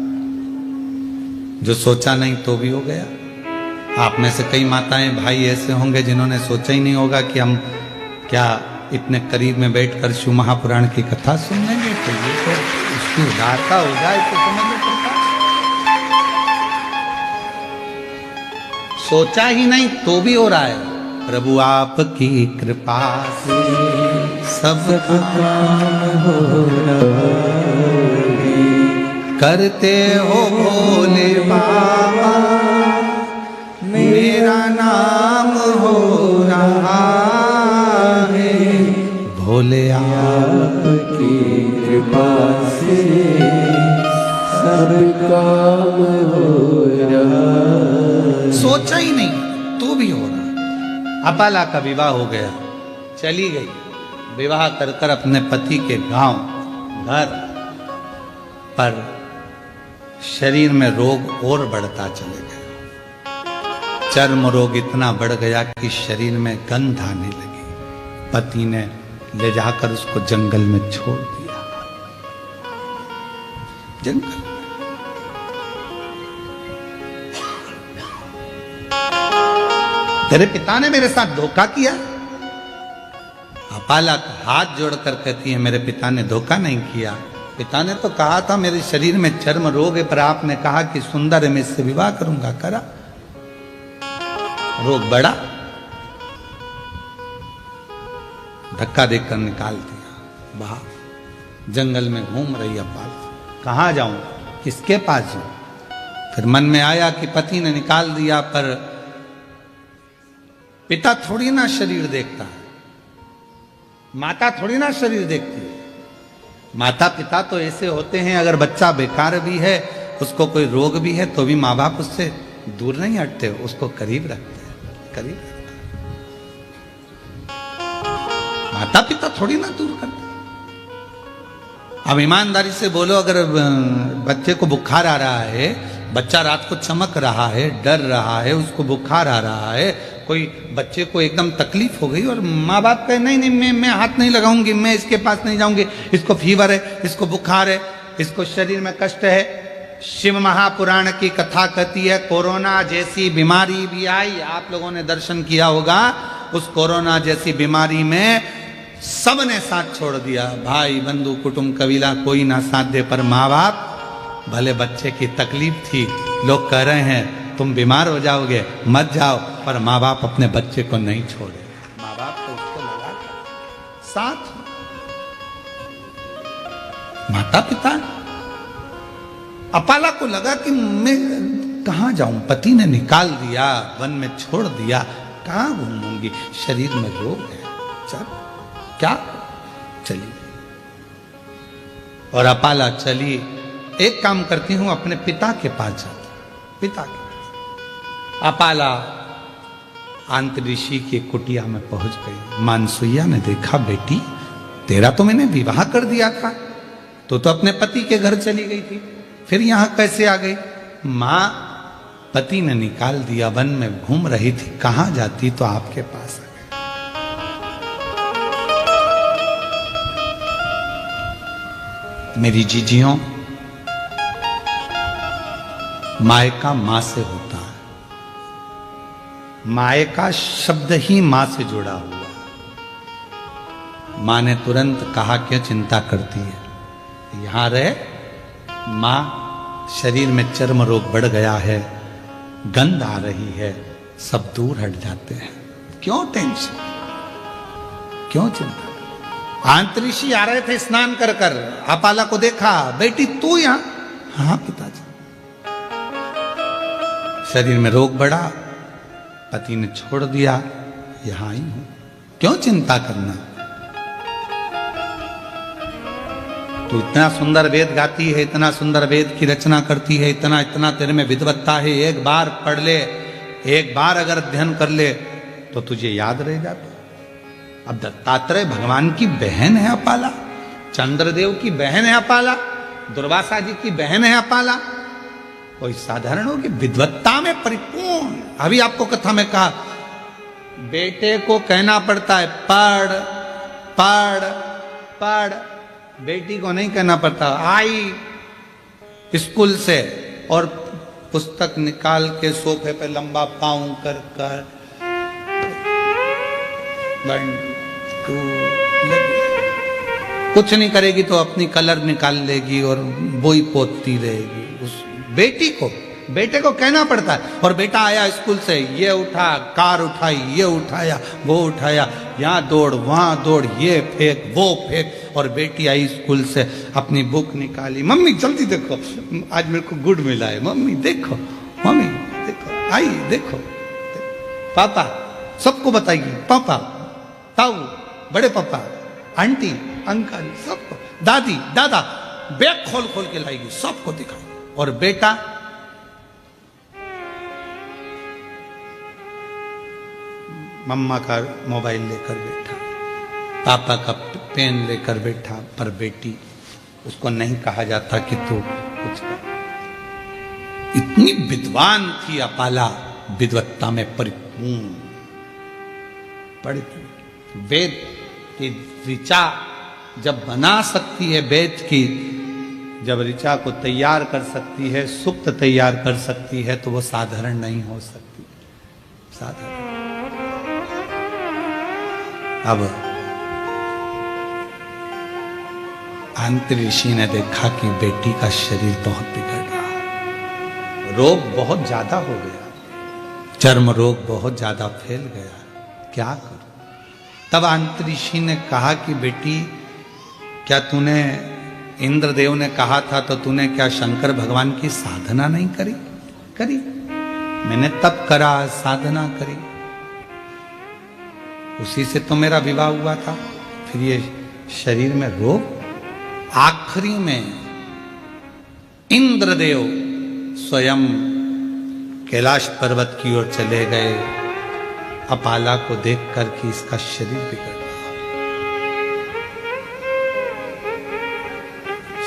जो सोचा नहीं तो भी हो गया। आप में से कई माताएं भाई ऐसे होंगे जिन्होंने सोचा ही नहीं होगा कि हम क्या इतने करीब में बैठकर शिव महापुराण की कथा सुन लेंगे, तो ये तो उसकी उदारता हो जाए तो समझ लो कृपा। सोचा ही नहीं तो भी हो रहा है। प्रभु आपकी कृपा से सब काम हो रहा है, करते हो भोले बाबा, मेरा नाम हो रहा है। भोले आपकी कृपा से सब काम हो रहा है। सोचा ही नहीं तो भी हो रहा। अपाला का विवाह हो गया, चली गई विवाह कर कर अपने पति के गांव घर, पर शरीर में रोग और बढ़ता चले गया। चर्म रोग इतना बढ़ गया कि शरीर में गंध आने लगी। पति ने ले जाकर उसको जंगल में छोड़ दिया। जंगल में तेरे पिता ने मेरे साथ धोखा किया। अपाला हाथ जोड़कर कहती है मेरे पिता ने धोखा नहीं किया। पिता ने तो कहा था मेरे शरीर में चर्म रोग है, पर आपने कहा कि सुंदर है, मैं इससे विवाह करूंगा, करा, रोग बढ़ा, धक्का देकर निकाल दिया बाहर। जंगल में घूम रही अपाला, कहां जाऊं, किसके पास जाऊं? फिर मन में आया कि पति ने निकाल दिया, पर पिता थोड़ी ना शरीर देखता है, माता थोड़ी ना शरीर देखती है। माता पिता तो ऐसे होते हैं, अगर बच्चा बेकार भी है, उसको कोई रोग भी है, तो भी माँ बाप उससे दूर नहीं हटते, उसको करीब रखते हैं, करीब रखते हैं। माता पिता थोड़ी ना दूर करते। अब ईमानदारी से बोलो, अगर बच्चे को बुखार आ रहा है, बच्चा रात को चमक रहा है, डर रहा है, उसको बुखार आ रहा है, कोई बच्चे को एकदम तकलीफ हो गई और माँ बाप कहे नहीं नहीं मैं हाथ नहीं लगाऊंगी, मैं इसके पास नहीं जाऊंगी, इसको फीवर है, इसको बुखार है, इसको शरीर में कष्ट है। शिव महापुराण की कथा कहती है कोरोना जैसी बीमारी भी आई, आप लोगों ने दर्शन किया होगा, उस कोरोना जैसी बीमारी में सबने साथ छोड़ दिया, भाई बंधु कुटुंब कबीला कोई ना साथ दे, पर माँ बाप, भले बच्चे की तकलीफ थी, लोग कह रहे हैं तुम बीमार हो जाओगे, मत जाओ, पर माँ बाप अपने बच्चे को नहीं छोड़े। माँ बाप को उसको लगा साथ, माता पिता। अपाला को लगा कि मैं कहां जाऊं, पति ने निकाल दिया, वन में छोड़ दिया, कहां घूमूंगी, शरीर में रोग है, चल क्या, चली। और अपाला चली, एक काम करती हूं, अपने पिता के पास जाती, पिता के पास। अपाला आंतऋषि की कुटिया में पहुंच गई। मानसुइया ने देखा, बेटी तेरा तो मैंने विवाह कर दिया था, तो अपने पति के घर चली गई थी, फिर यहां कैसे आ गई? मां, पति ने निकाल दिया, वन में घूम रही थी, कहां जाती तो आपके पास आ गई। मेरी जीजियों, मायका मां से होता है, मायका शब्द ही मां से जुड़ा हुआ है। मां ने तुरंत कहा, क्यों चिंता करती है, यहां रहे, मां शरीर में चर्म रोग बढ़ गया है, गंध आ रही है, सब दूर हट जाते हैं। क्यों टेंशन, क्यों चिंता? आंतरिषि आ रहे थे स्नान कर कर, अपाला को देखा, बेटी तू यहां? हाँ पिताजी। शरीर में रोग बढ़ा, पति ने छोड़ दिया, यहां ही हूं, क्यों चिंता करना? तू इतना सुंदर वेद गाती है, इतना सुंदर वेद की रचना करती है, इतना इतना तेरे में विद्वत्ता है, एक बार पढ़ ले, एक बार अगर अध्ययन कर ले तो तुझे याद रह जाता। अब दत्तात्रेय भगवान की बहन है अपाला, चंद्रदेव की बहन है अपाला, दुर्वासा जी की बहन है अपाला, कोई साधारण होगी? विद्वत्ता में परिपूर्ण। अभी आपको कथा में कहा, बेटे को कहना पड़ता है पढ़ पढ़ पढ़, बेटी को नहीं कहना पड़ता। आई स्कूल से और पुस्तक निकाल के सोफे पे लंबा पाँव कर कर 1 2 कुछ नहीं करेगी तो अपनी कलर निकाल लेगी और बोई पोतती रहेगी। उस बेटे को कहना पड़ता है। और बेटा आया स्कूल से, ये उठा, कार उठाई, ये उठाया, वो उठाया, यहाँ दौड़ वहां दौड़, ये फेंक वो फेंक। और बेटी आई स्कूल से, अपनी बुक निकाली, मम्मी जल्दी देखो आज मेरे को गुड मिला है, मम्मी देखो, मम्मी देखो, आई देखो, पापा सबको बताएगी, पापा ताऊ, बड़े पापा, आंटी अंकल, सबको, दादी दादा, बैग खोल खोल के लाएगी, सबको दिखाई। और बेटा मम्मा का मोबाइल लेकर बैठा, पापा का पेन लेकर बैठा, पर बेटी, उसको नहीं कहा जाता कि तू कुछ कर। इतनी विद्वान थी अपाला, विद्वत्ता में परिपूर्ण, परिपूर्ण। वेद की ऋचा जब बना सकती है, वेद की जब ऋचा को तैयार कर सकती है, सूक्त तैयार कर सकती है, तो वो साधारण नहीं हो सकती, साधारण। अब अंतरिषि ने देखा कि बेटी का शरीर बहुत बिगड़ रहा, रोग बहुत ज्यादा हो गया, चर्म रोग बहुत ज्यादा फैल गया, क्या करूं? तब अंतरिषि ने कहा कि बेटी, क्या तूने, इंद्रदेव ने कहा था तो तूने क्या शंकर भगवान की साधना नहीं करी? करी, मैंने तप करा, साधना करी, उसी से तो मेरा विवाह हुआ था। फिर ये शरीर में रोग। आखिरी में इंद्रदेव स्वयं कैलाश पर्वत की ओर चले गए, अपाला को देखकर कि इसका शरीर बिगड़ रहा,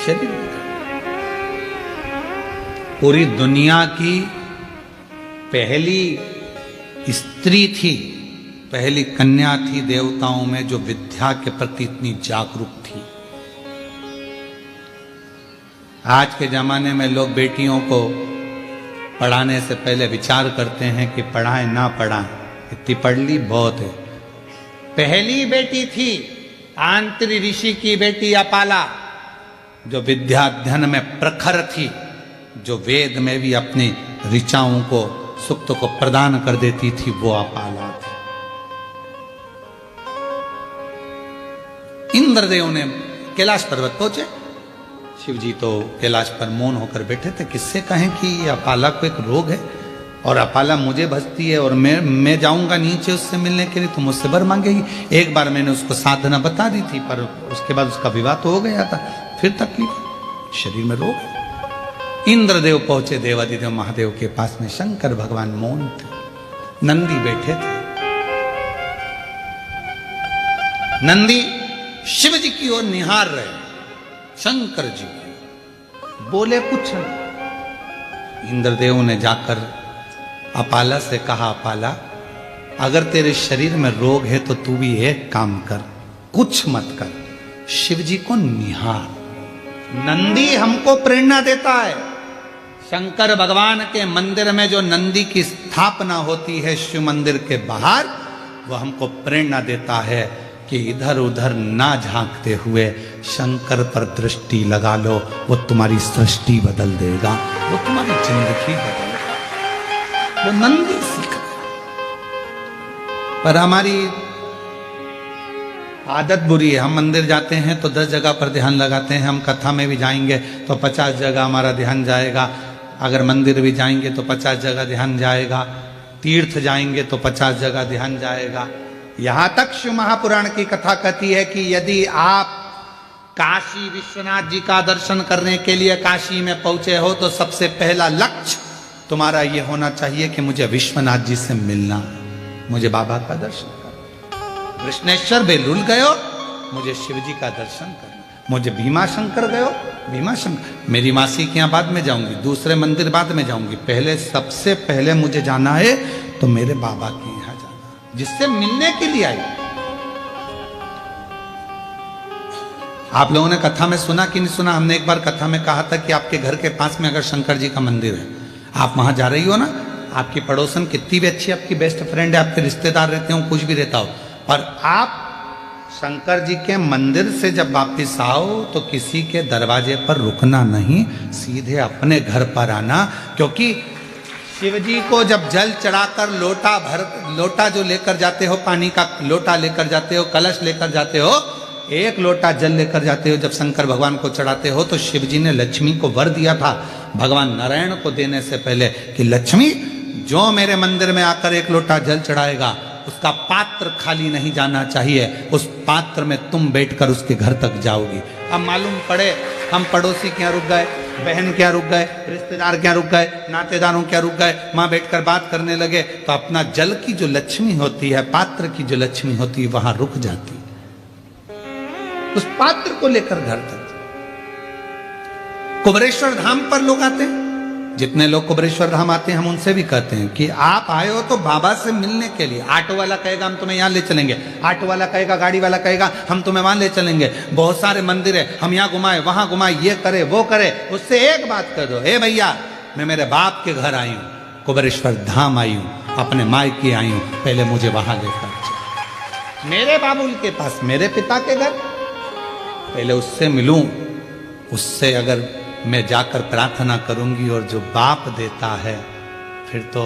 शरीर बिगड़। पूरी दुनिया की पहली स्त्री थी, पहली कन्या थी देवताओं में जो विद्या के प्रति इतनी जागरूक थी। आज के जमाने में लोग बेटियों को पढ़ाने से पहले विचार करते हैं कि पढ़ाएं ना पढ़ाएं, इतनी पढ़ ली बहुत है। पहली बेटी थी आंतरी ऋषि की बेटी अपाला, जो विद्या अध्ययन में प्रखर थी, जो वेद में भी अपनी ऋचाओं को, सूक्त को प्रदान कर देती थी, वो अपाला थी। इंद्रदेव ने कैलाश पर्वत पहुंचे, शिव जी तो कैलाश पर मौन होकर बैठे थे। किससे कहें कि ये अपाला को एक रोग है और अपाला मुझे भजती है और मैं जाऊंगा नीचे उससे मिलने के लिए तो मुझसे वर मांगेगी। एक बार मैंने उसको साधना बता दी थी, पर उसके बाद उसका विवाह तो हो गया था, फिर तकलीफ, शरीर में रोग है। इंद्रदेव पहुंचे देवादिदेव महादेव के पास में, शंकर भगवान मौन थे, नंदी बैठे थे। नंदी शिव जी की ओर निहार रहे, शंकर जी की, बोले कुछ नहीं। इंद्रदेव ने जाकर अपाला से कहा, अपाला अगर तेरे शरीर में रोग है तो तू भी एक काम कर, कुछ मत कर, शिव जी को निहार। नंदी हमको प्रेरणा देता है। शंकर भगवान के मंदिर में जो नंदी की स्थापना होती है शिव मंदिर के बाहर, वो हमको प्रेरणा देता है कि इधर उधर ना झांकते हुए शंकर पर दृष्टि लगा लो, वो तुम्हारी सृष्टि बदल देगा, वो तुम्हारी जिंदगी बदल देगा। वो नंदी सीख गया। पर हमारी आदत बुरी है, हम मंदिर जाते हैं तो 10 जगह पर ध्यान लगाते हैं, हम कथा में भी जाएंगे तो 50 जगह हमारा ध्यान जाएगा, अगर मंदिर भी जाएंगे तो 50 जगह ध्यान जाएगा, तीर्थ जाएंगे तो 50 जगह ध्यान जाएगा। यहां तक शिव महापुराण की कथा कहती है कि यदि आप काशी विश्वनाथ जी का दर्शन करने के लिए काशी में पहुंचे हो तो सबसे पहला लक्ष्य तुम्हारा यह होना चाहिए कि मुझे विश्वनाथ जी से मिलना है, मुझे बाबा का दर्शन करना। कृष्णेश्वर बेलूल गयो, मुझे शिव जी का दर्शन करना। मुझे भीमा शंकर गयो, भीमा शंकर, मेरी मासी के यहाँ बाद में जाऊंगी, दूसरे मंदिर बाद में जाऊंगी, पहले सबसे पहले मुझे जाना है तो मेरे बाबा के यहाँ जाना, जिससे मिलने के लिए आई। आप लोगों ने कथा में सुना कि नहीं सुना, हमने एक बार कथा में कहा था कि आपके घर के पास में अगर शंकर जी का मंदिर है, आप वहां जा रही हो ना, आपकी पड़ोसन कितनी भी अच्छी आपकी बेस्ट फ्रेंड है, आपके रिश्तेदार रहते हो, कुछ भी रहता हो, पर आप शंकर जी के मंदिर से जब वापिस आओ तो किसी के दरवाजे पर रुकना नहीं, सीधे अपने घर पर आना। क्योंकि शिव जी को जब जल चढ़ाकर लोटा जो लेकर जाते हो, पानी का लोटा लेकर जाते हो, कलश लेकर जाते हो, एक लोटा जल लेकर जाते हो, जब शंकर भगवान को चढ़ाते हो तो शिव जी ने लक्ष्मी को वर दिया था भगवान नारायण को देने से पहले कि लक्ष्मी जो मेरे मंदिर में आकर एक लोटा जल चढ़ाएगा उसका पात्र खाली नहीं जाना चाहिए, उस पात्र में तुम बैठकर उसके घर तक जाओगी। अब मालूम पड़े हम पड़ोसी के यहाँ रुक गए, बहन के यहाँ रुक गए, रिश्तेदार के यहाँ रुक गए, नातेदारों के यहाँ रुक गए, वहां बैठकर बात करने लगे तो अपना जल की जो लक्ष्मी होती है, पात्र की जो लक्ष्मी होती है, वहां रुक जाती, उस पात्र को लेकर घर तक। कुबरेश्वर धाम पर लोग आते हैं, जितने लोग कुबरेश्वर धाम आते हैं हम उनसे भी कहते हैं कि आप आए हो तो बाबा से मिलने के लिए। ऑटो वाला कहेगा हम तुम्हें यहाँ ले चलेंगे, ऑटो वाला कहेगा, गाड़ी वाला कहेगा हम तुम्हें वहां ले चलेंगे, बहुत सारे मंदिर है हम यहाँ घुमाए वहां घुमाए, ये करे वो करे। उससे एक बात कर दो, हे भैया मैं मेरे बाप के घर आई हूँ, कुबरेश्वर धाम आई हूँ, अपने मायके आई हूँ, पहले मुझे वहां लेकर चलो, मेरे बाबुल के पास, मेरे पिता के घर, पहले उससे मिलूं, उससे अगर मैं जाकर प्रार्थना करूंगी और जो बाप देता है फिर तो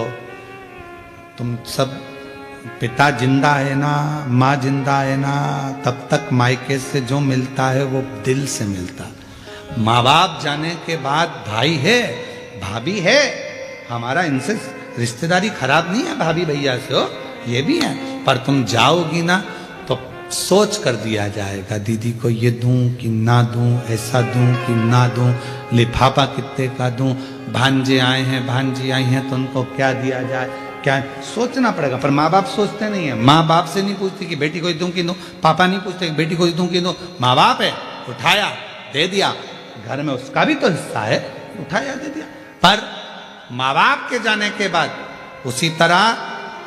तुम सब, पिता जिंदा है ना, माँ जिंदा है ना, तब तक मायके से जो मिलता है वो दिल से मिलता। माँ बाप जाने के बाद भाई है, भाभी है, हमारा इनसे रिश्तेदारी खराब नहीं है, भाभी भैया से हो, ये भी है, पर तुम जाओगी ना तो सोच कर दिया जाएगा, दीदी को ये दूं कि ना दूं, ऐसा दूं कि ना दूं, लिफाफा कितने का दूं, भांजे आए हैं भांजी आई हैं तो उनको क्या दिया जाए, क्या सोचना पड़ेगा। पर माँ बाप सोचते नहीं है, माँ बाप से नहीं पूछती कि बेटी को दूं कि दूं, पापा नहीं पूछते कि बेटी को दूं कि दूं, माँ बाप है, उठाया दे दिया, घर में उसका भी तो हिस्सा है, उठाया दे दिया। पर माँ बाप के जाने के बाद उसी तरह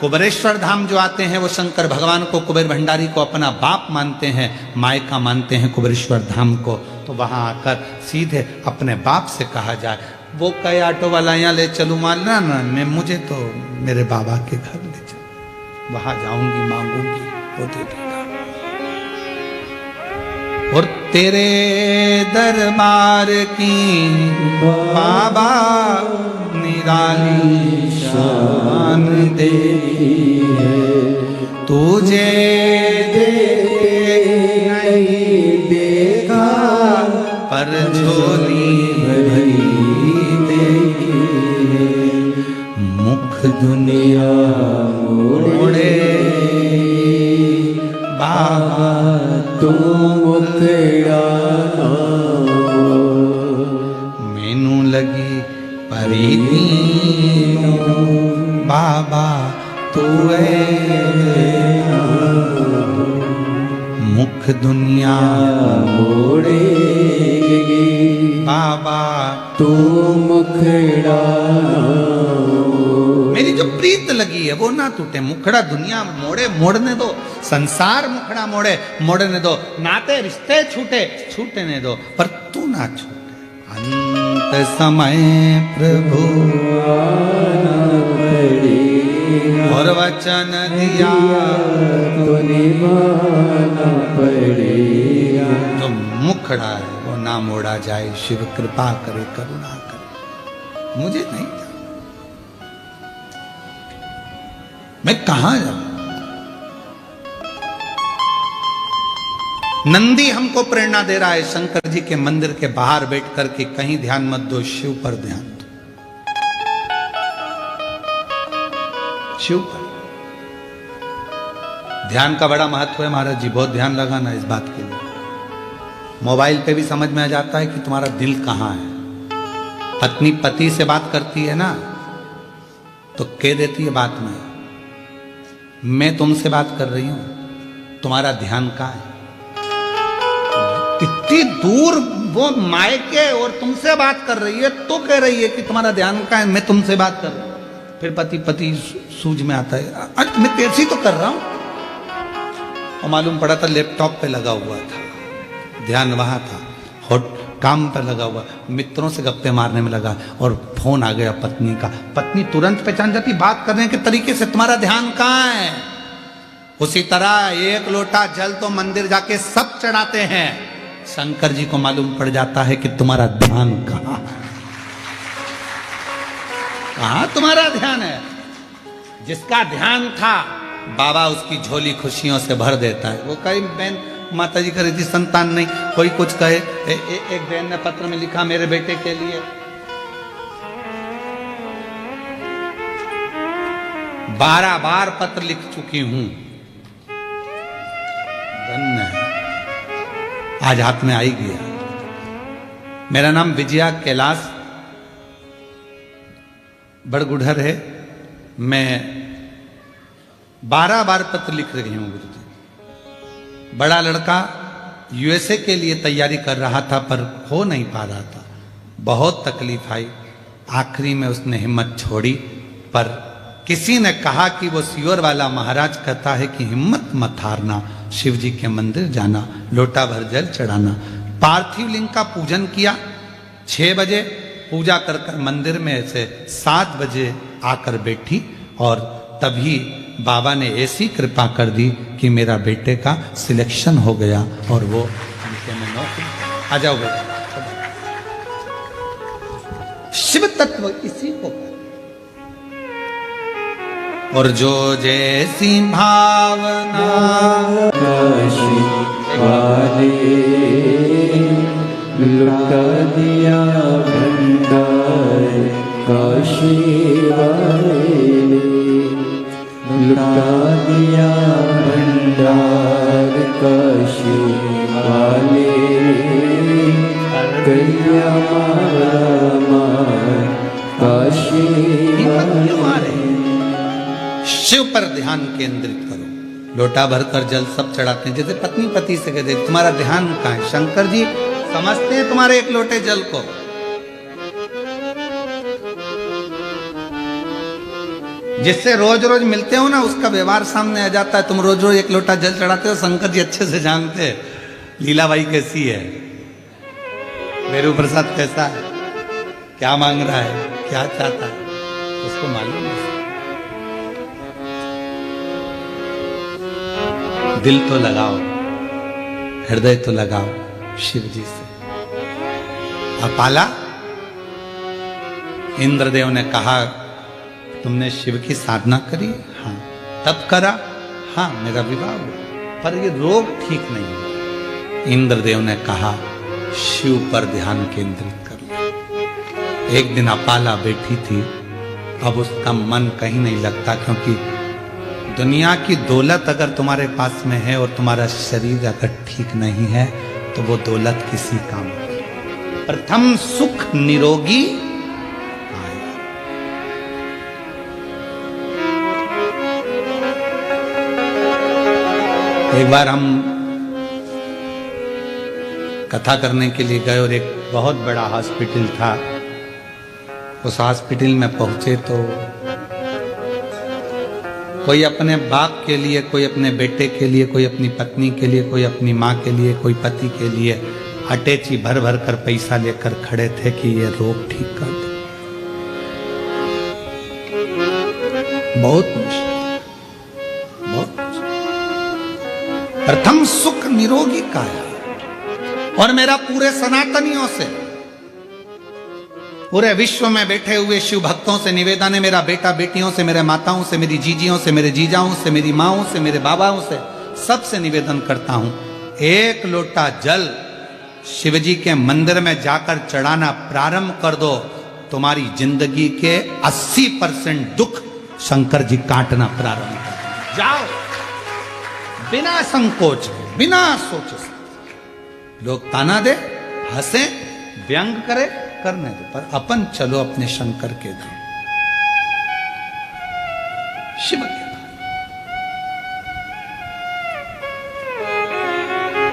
कुबरेश्वर धाम जो आते हैं वो शंकर भगवान को, कुबेर भंडारी को अपना बाप मानते हैं, मायका मानते हैं कुबरेश्वर धाम को, तो वहां आकर सीधे अपने बाप से कहा जाए, वो कहे ऑटो वाला यहाँ ले चलूँ, मानना ना, मैं मुझे तो मेरे बाबा के घर ले चलो, वहां जाऊंगी मांगूंगी वो दे देगा। और तेरे दरबार की बाबा निराली शान दे, तुझे नहीं देखा पर झोली भरी देखी, मुख दुनिया मोड़े बाबा तू मुखड़ा मैनू लगी परी बाबा तू मुख दुनिया मोड़े बाबा तू मुखड़ा, मेरी जो प्रीत लगी है वो ना टूटे, मुखड़ा दुनिया मोड़े, मोड़ने दो, संसार मुखड़ा मोड़े, मोड़ने दो, नाते रिश्ते छूटे, छूटने दो, पर तू ना छूटे। अंत समय प्रभु आना पड़ेगा, और वचन दिया तो निभाना पड़ेगा। जो मुखड़ा है वो ना मोड़ा जाए, शिव कृपा करे करुणा करे। मुझे नहीं था, मैं कहां जाऊं। नंदी हमको प्रेरणा दे रहा है शंकर जी के मंदिर के बाहर बैठ कर के, कहीं ध्यान मत दो, शिव पर ध्यान दो, शिव पर। ध्यान का बड़ा महत्व है महाराज जी, बहुत ध्यान लगाना इस बात के लिए। मोबाइल पे भी समझ में आ जाता है कि तुम्हारा दिल कहां है। पत्नी पति से बात करती है ना, तो कह देती है बात में, मैं तुमसे बात कर रही हूं, तुम्हारा ध्यान कहां है। इतनी दूर वो मायके और तुमसे बात कर रही है, तो कह रही है कि तुम्हारा ध्यान कहां है, मैं तुमसे बात कर रही हूं। फिर पति सूझ में आता है, अरे मैं तेरे से तो कर रहा हूं। और मालूम पड़ा था लैपटॉप पे लगा हुआ था, ध्यान वहां था, हॉट काम पर लगा हुआ, मित्रों से गप्पे मारने में लगा, और फोन आ गया पत्नी का। पत्नी तुरंत पहचान जाती बात करने के तरीके से, तुम्हारा ध्यान कहां है। उसी तरह एक लोटा जल तो मंदिर जाके सब चढ़ाते हैं, शंकर जी को मालूम पड़ जाता है कि तुम्हारा ध्यान कहां है, कहां तुम्हारा ध्यान है। जिसका ध्यान था बाबा उसकी झोली खुशियों से भर देता है। वो कई बहन माता जी कह थी संतान नहीं, कोई कुछ कहे। एक बहन ने पत्र में लिखा मेरे बेटे के लिए, 12 बार पत्र लिख चुकी हूं, धन्य है, आज हाथ में आई गया। मेरा नाम विजया कैलाश बड़गुढ़र है, मैं 12 बार पत्र लिख रही हूं गुरु जी। बड़ा लड़का यूएसए के लिए तैयारी कर रहा था पर हो नहीं पा रहा था, बहुत तकलीफ आई, आखिरी में उसने हिम्मत छोड़ी। पर किसी ने कहा कि वो सियोर वाला महाराज कहता है कि हिम्मत मत हारना, शिव जी के मंदिर जाना, लोटा भर जल चढ़ाना। पार्थिव लिंग का पूजन किया, 6 बजे पूजा कर मंदिर में से 7 बजे आकर बैठी, और तभी बाबा ने ऐसी कृपा कर दी कि मेरा बेटे का सिलेक्शन हो गया और वो में नौकरी। आ जाओ बेटा, शिव तत्व इसी को। और जो जैसी भावना काशी वाले लुटा दिया भंडार, काशी वाले लुटा दिया भंडार, काशी वाले कन्या मार, काशी वाले। शिव पर ध्यान केंद्रित करो। लोटा भरकर जल सब चढ़ाते हैं, जैसे पत्नी पति से कहते तुम्हारा ध्यान कहां है। शंकर जी समझते हैं तुम्हारे एक लोटे जल को। जिससे रोज रोज मिलते हो ना, उसका व्यवहार सामने आ जाता है। तुम रोज रोज एक लोटा जल चढ़ाते हो, शंकर जी अच्छे से जानते हैं लीलाबाई कैसी है, मेरू प्रसाद कैसा है, क्या मांग रहा है, क्या चाहता है, उसको मालूम है। दिल तो लगाओ, हृदय तो लगाओ शिव जी से। अपाला, इंद्रदेव ने कहा तुमने शिव की साधना करी? हाँ। तब करा? हाँ, मेरा विवाह हुआ, पर ये रोग ठीक नहीं हुआ। इंद्रदेव ने कहा शिव पर ध्यान केंद्रित कर लो। एक दिन अपाला बैठी थी, अब उसका मन कहीं नहीं लगता, क्योंकि दुनिया की दौलत अगर तुम्हारे पास में है और तुम्हारा शरीर अगर ठीक नहीं है तो वो दौलत किसी काम की। प्रथम सुख निरोगी आया। एक बार हम कथा करने के लिए गए और एक बहुत बड़ा हॉस्पिटल था। उस हॉस्पिटल में पहुंचे तो कोई अपने बाप के लिए, कोई अपने बेटे के लिए, कोई अपनी पत्नी के लिए, कोई अपनी माँ के लिए, कोई पति के लिए अटैची भर भर कर पैसा लेकर खड़े थे कि ये रोग ठीक कर दो। बहुत मुश्किल। प्रथम सुख निरोगी काया, और मेरा पूरे सनातनियों से, पूरे विश्व में बैठे हुए शिव भक्तों से निवेदन है, मेरा बेटा बेटियों से, मेरे माताओं से, मेरी जीजियों से, मेरे जीजाओं से, मेरी माओं से, मेरे बाबाओं से, सबसे निवेदन करता हूं, एक लोटा जल शिवजी के मंदिर में जाकर चढ़ाना प्रारंभ कर दो, तुम्हारी जिंदगी के 80% दुख शंकर जी काटना प्रारंभ कर देंगे। जाओ बिना संकोच के, बिना सोचे समझे। लोग ताना दे, हंसे, व्यंग करे, करने दो, पर अपन चलो अपने शंकर के धाम, शिव के धाम।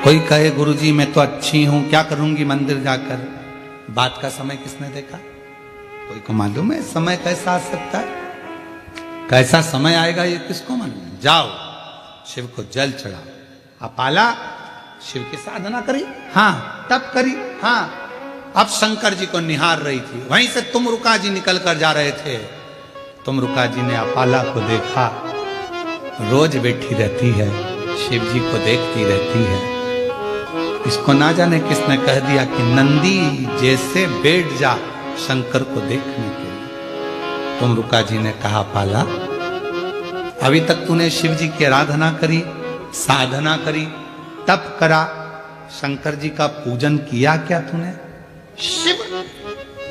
कोई कहे गुरुजी मैं तो अच्छी हूं, क्या करूंगी मंदिर जाकर, बात का समय किसने देखा? कोई को मालूम है समय कैसा आ सकता है, कैसा समय आएगा ये किसको मालूम? जाओ शिव को जल चढ़ाओ। अपाला शिव की साधना करी, हाँ तब करी, हाँ। अब शंकर जी को निहार रही थी, वहीं से तुमरुका जी निकल कर जा रहे थे। तुमरुका जी ने अपाला को देखा, रोज बैठी रहती है, शिव जी को देखती रहती है। इसको ना जाने किसने कह दिया कि नंदी जैसे बैठ जा शंकर को देखने के लिए। तुमरुका जी ने कहा अपाला, अभी तक तूने शिव जी की आराधना करी, साधना करी, तप करा, शंकर जी का पूजन किया क्या तूने? शिव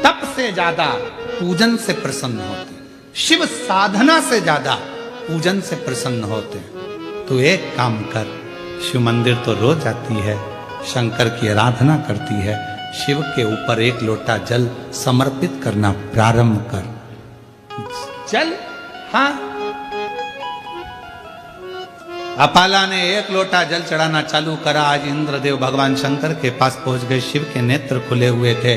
तप से ज्यादा पूजन से प्रसन्न होते, शिव साधना से ज्यादा पूजन से प्रसन्न होते। तू एक काम कर, शिव मंदिर तो रोज जाती है, शंकर की आराधना करती है, शिव के ऊपर एक लोटा जल समर्पित करना प्रारंभ कर। जल, हाँ। अपाला ने एक लोटा जल चढ़ाना चालू करा। आज इंद्रदेव भगवान शंकर के पास पहुंच गए, शिव के नेत्र खुले हुए थे।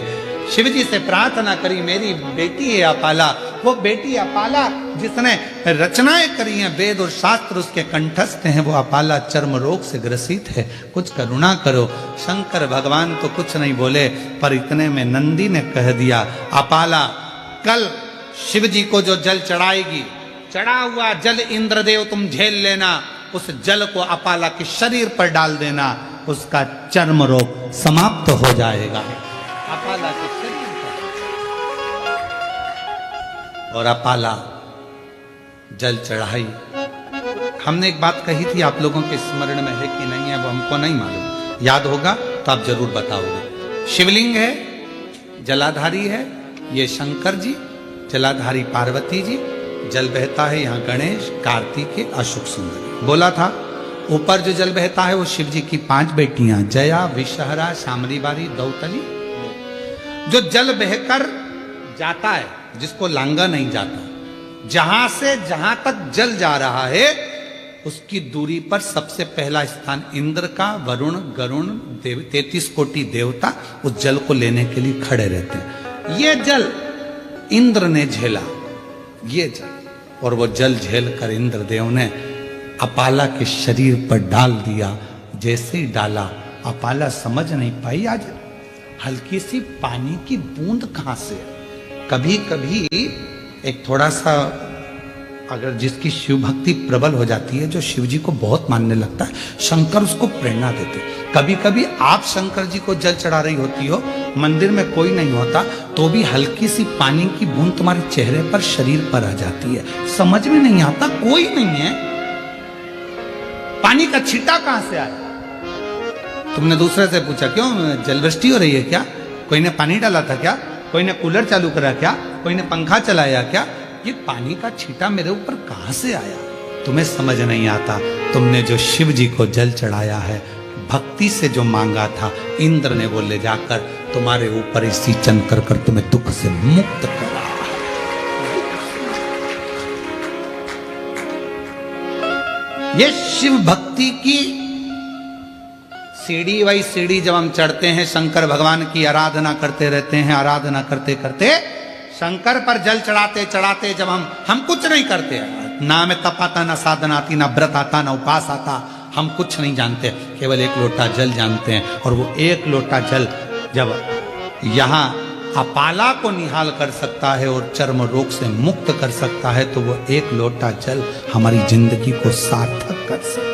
शिव जी से प्रार्थना करी, मेरी बेटी है अपाला, वो बेटी अपाला जिसने रचनाएं करी हैं, वेद और शास्त्र उसके कंठस्थ हैं, वो अपाला चर्म रोग से ग्रसित है, कुछ करुणा करो। शंकर भगवान तो कुछ नहीं बोले, पर इतने में नंदी ने कह दिया, अपाला कल शिव जी को जो जल चढ़ाएगी, चढ़ा हुआ जल इंद्रदेव तुम झेल लेना, उस जल को अपाला के शरीर पर डाल देना, उसका चर्म रोग समाप्त हो जाएगा। अपाला के शरीर पर, और अपाला जल चढ़ाई। हमने एक बात कही थी, आप लोगों के स्मरण में है कि नहीं है वो हमको नहीं मालूम, याद होगा तो आप जरूर बताओगे। शिवलिंग है, जलाधारी है, ये शंकर जी, जलाधारी पार्वती जी, जल बहता है यहाँ गणेश, कार्तिकेय, अशोक सुंदरी। बोला था ऊपर जो जल बहता है वो शिव जी की 5 बेटियां, जया, विषहरा, शामली बारी, दौतली। जो जल बहकर जाता है, जिसको लांगा नहीं जाता, जहां से जहां तक जल जा रहा है उसकी दूरी पर सबसे पहला स्थान इंद्र का, वरुण, गरुण, 33 कोटि देवता उस जल को लेने के लिए खड़े रहते हैं। ये जल इंद्र ने झेला, ये जल, और वो जल झेल कर इंद्रदेव ने अपाला के शरीर पर डाल दिया। जैसे ही डाला, अपाला समझ नहीं पाई आज हल्की सी पानी की बूंद कहां से। कभी कभी एक थोड़ा सा, अगर जिसकी शिव भक्ति प्रबल हो जाती है, जो शिव जी को बहुत मानने लगता है, शंकर उसको प्रेरणा देते। कभी कभी आप शंकर जी को जल चढ़ा रही होती हो, मंदिर में कोई नहीं होता, तो भी हल्की सी पानी की बूंद तुम्हारे चेहरे पर, शरीर पर आ जाती है, समझ में नहीं आता, कोई नहीं है, पानी का छींटा कहां से आया? तुमने दूसरे से पूछा क्यों जलवृष्टि हो रही है क्या? कोई ने पानी डाला था क्या? कोई ने कूलर चालू करा क्या? कोई ने पंखा चलाया क्या? ये पानी का छींटा मेरे ऊपर कहां से आया? तुम्हें समझ नहीं आता। तुमने जो शिव जी को जल चढ़ाया है, भक्ति से जो मांगा था, इंद्र ने वो ले जाकर तुम्हारे ऊपर ही सिंचन कर कर तुम्हें दुख से मुक्त करा। ये शिव भक्ति की सीढ़ी वाई सीढ़ी जब हम चढ़ते हैं, शंकर भगवान की आराधना करते रहते हैं, आराधना करते करते शंकर पर जल चढ़ाते चढ़ाते जब हम कुछ नहीं करते, ना हमें तप आता, ना साधना आती, ना व्रत आता, ना उपास आता, हम कुछ नहीं जानते, केवल एक लोटा जल जानते हैं। और वो एक लोटा जल जब यहाँ अपाला को निहाल कर सकता है और चर्म रोग से मुक्त कर सकता है, तो वो एक लोटा जल हमारी जिंदगी को सार्थक कर सकता है।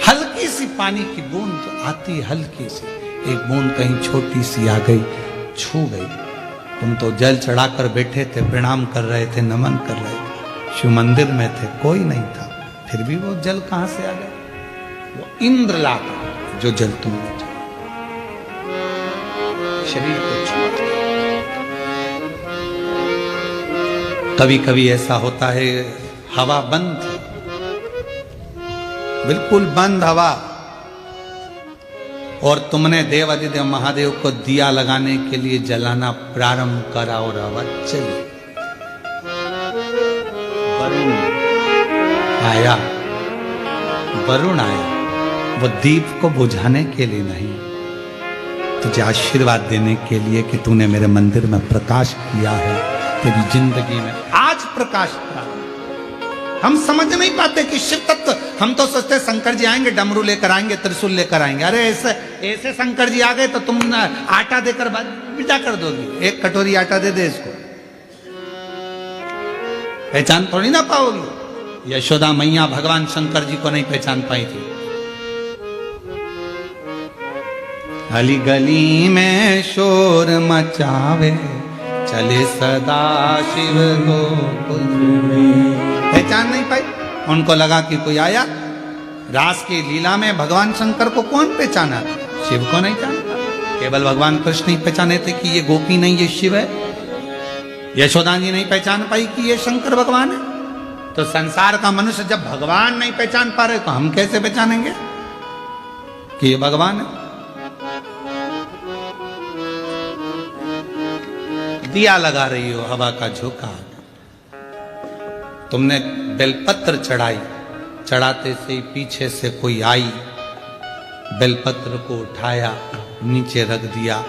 हल्के पानी की बूंद तो आती हल्की सी, एक बूंद कहीं छोटी सी आ गई, छू गई। तुम तो जल चढ़ाकर बैठे थे, प्रणाम कर रहे थे, नमन कर रहे थे, शिव मंदिर में थे, कोई नहीं था, फिर भी वो जल कहां से आ गया? वो इंद्र लाता जो जल तुमने शरीर को छुआ। कभी कभी ऐसा होता है, हवा बंद थी, बिल्कुल बंद हवा, और तुमने देवाधिदेव महादेव को दिया लगाने के लिए जलाना प्रारंभ करा और हवा चली। वरुण आया, वरुण आया, वो दीप को बुझाने के लिए नहीं, तुझे आशीर्वाद देने के लिए कि तूने मेरे मंदिर में प्रकाश किया है, तेरी जिंदगी में आज प्रकाश प्राप्त। हम समझ नहीं पाते कि शिव तत्व, हम तो सोचते शंकर जी आएंगे, डमरू लेकर आएंगे, त्रिशूल लेकर आएंगे। अरे ऐसे शंकर जी आ गए तो तुम आटा देकर विदा कर दोगी। एक कटोरी आटा दे दे इसको, पहचान थोड़ी ना पाओगी। यशोदा मैया भगवान शंकर जी को नहीं पहचान पाई थी। गली गली में शोर मचावे, चले सदा शिव गोकुल में। पहचान नहीं पाई, उनको लगा कि कोई आया। रास की लीला में भगवान शंकर को कौन पहचाना? शिव को नहीं जानता, केवल भगवान कृष्ण ही पहचाने थे कि ये गोपी नहीं, ये शिव है। यशोदा जी नहीं पहचान पाई कि ये शंकर भगवान है। तो संसार का मनुष्य जब भगवान नहीं पहचान पा रहे तो हम कैसे पहचानेंगे कि ये भगवान है? दिया लगा रही हो, हवा का झोंका, तुमने बेलपत्र चढ़ाई, चढ़ाते से ही पीछे से कोई आई, बेलपत्र को उठाया, नीचे रख दिया,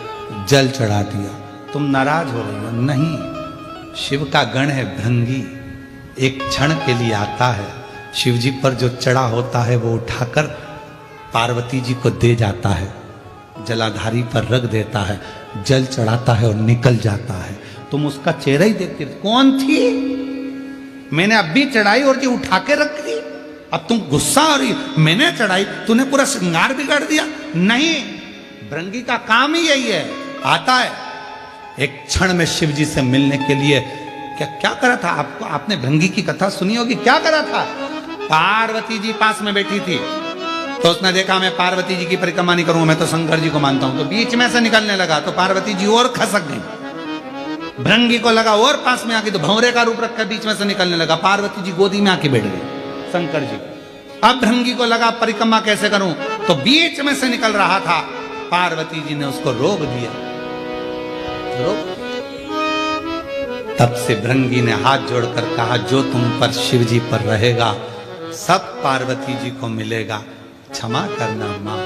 जल चढ़ा दिया। तुम नाराज हो रही हो? नहीं, शिव का गण है भृंगी, एक क्षण के लिए आता है, शिव जी पर जो चढ़ा होता है वो उठाकर पार्वती जी को दे जाता है, जलाधारी पर रख देता है, जल चढ़ाता है और निकल जाता है। तुम उसका चेहरा ही देखते, कौन थी? मैंने अभी चढ़ाई और जी उठा के रख दी, अब तुम गुस्सा हो रही, मैंने चढ़ाई, तूने पूरा श्रृंगार बिगाड़ दिया। नहीं, भृंगी का काम ही यही है, आता है एक क्षण में शिव जी से मिलने के लिए। क्या करा था? आपको, आपने भृंगी की कथा सुनी होगी, क्या करा था? पार्वती जी पास में बैठी थी, तो उसने देखा मैं पार्वती जी की परिक्रमा नहीं करूंगा, मैं तो शंकर जी को मानता हूं, तो बीच में से निकलने लगा, तो पार्वती जी और खसक गई। भृंगी को लगा और पास में आके, तो भंवरे का रूप रखकर बीच में से निकलने लगा, पार्वती जी गोदी में आके बैठ गई शंकर जी। अब भृंगी को लगा परिक्रमा कैसे करूं, तो बीच में से निकल रहा था, पार्वती जी ने उसको रोक दिया। तब से भृंगी ने हाथ जोड़कर कहा, जो तुम पर शिव जी पर रहेगा सब पार्वती जी को मिलेगा, क्षमा करना माँ।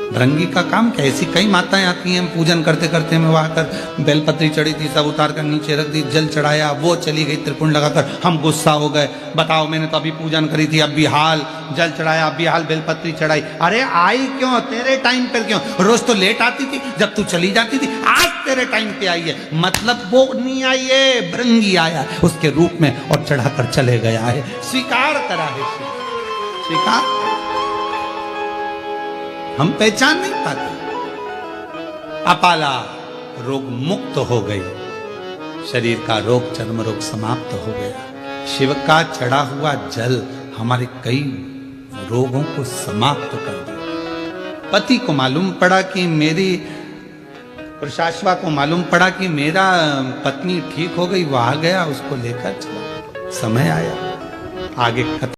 भृंगी का काम क्या? ऐसी कई माताएं आती हैं, पूजन करते करते में वहां कर बेलपत्री चढ़ी थी, सब उतार कर नीचे रख दी, जल चढ़ाया, वो चली गई त्रिपुंड लगाकर, हम गुस्सा हो गए, बताओ मैंने तो अभी पूजन करी थी, अब भी हाल, जल चढ़ाया, अब भी हाल, बेलपत्री चढ़ाई। अरे आई क्यों? तेरे टाइम पर क्यों? रोज तो लेट आती थी जब तू चली जाती थी, आज तेरे टाइम पे आई है, मतलब वो नहीं आई है, भृंगी आया उसके रूप में और चढ़ाकर चले गया है। स्वीकार करा है, स्वीकार। हम पहचान नहीं पाते। अपाला रोग मुक्त हो गई, शरीर का रोग, चर्म रोग समाप्त हो गया। शिव का चढ़ा हुआ जल हमारे कई रोगों को समाप्त कर दिया। पति को मालूम पड़ा कि मेरी, प्रशाश्वा को मालूम पड़ा कि मेरा पत्नी ठीक हो गई, वो आ गया, उसको लेकर चला, समय आया, आगे खत्म।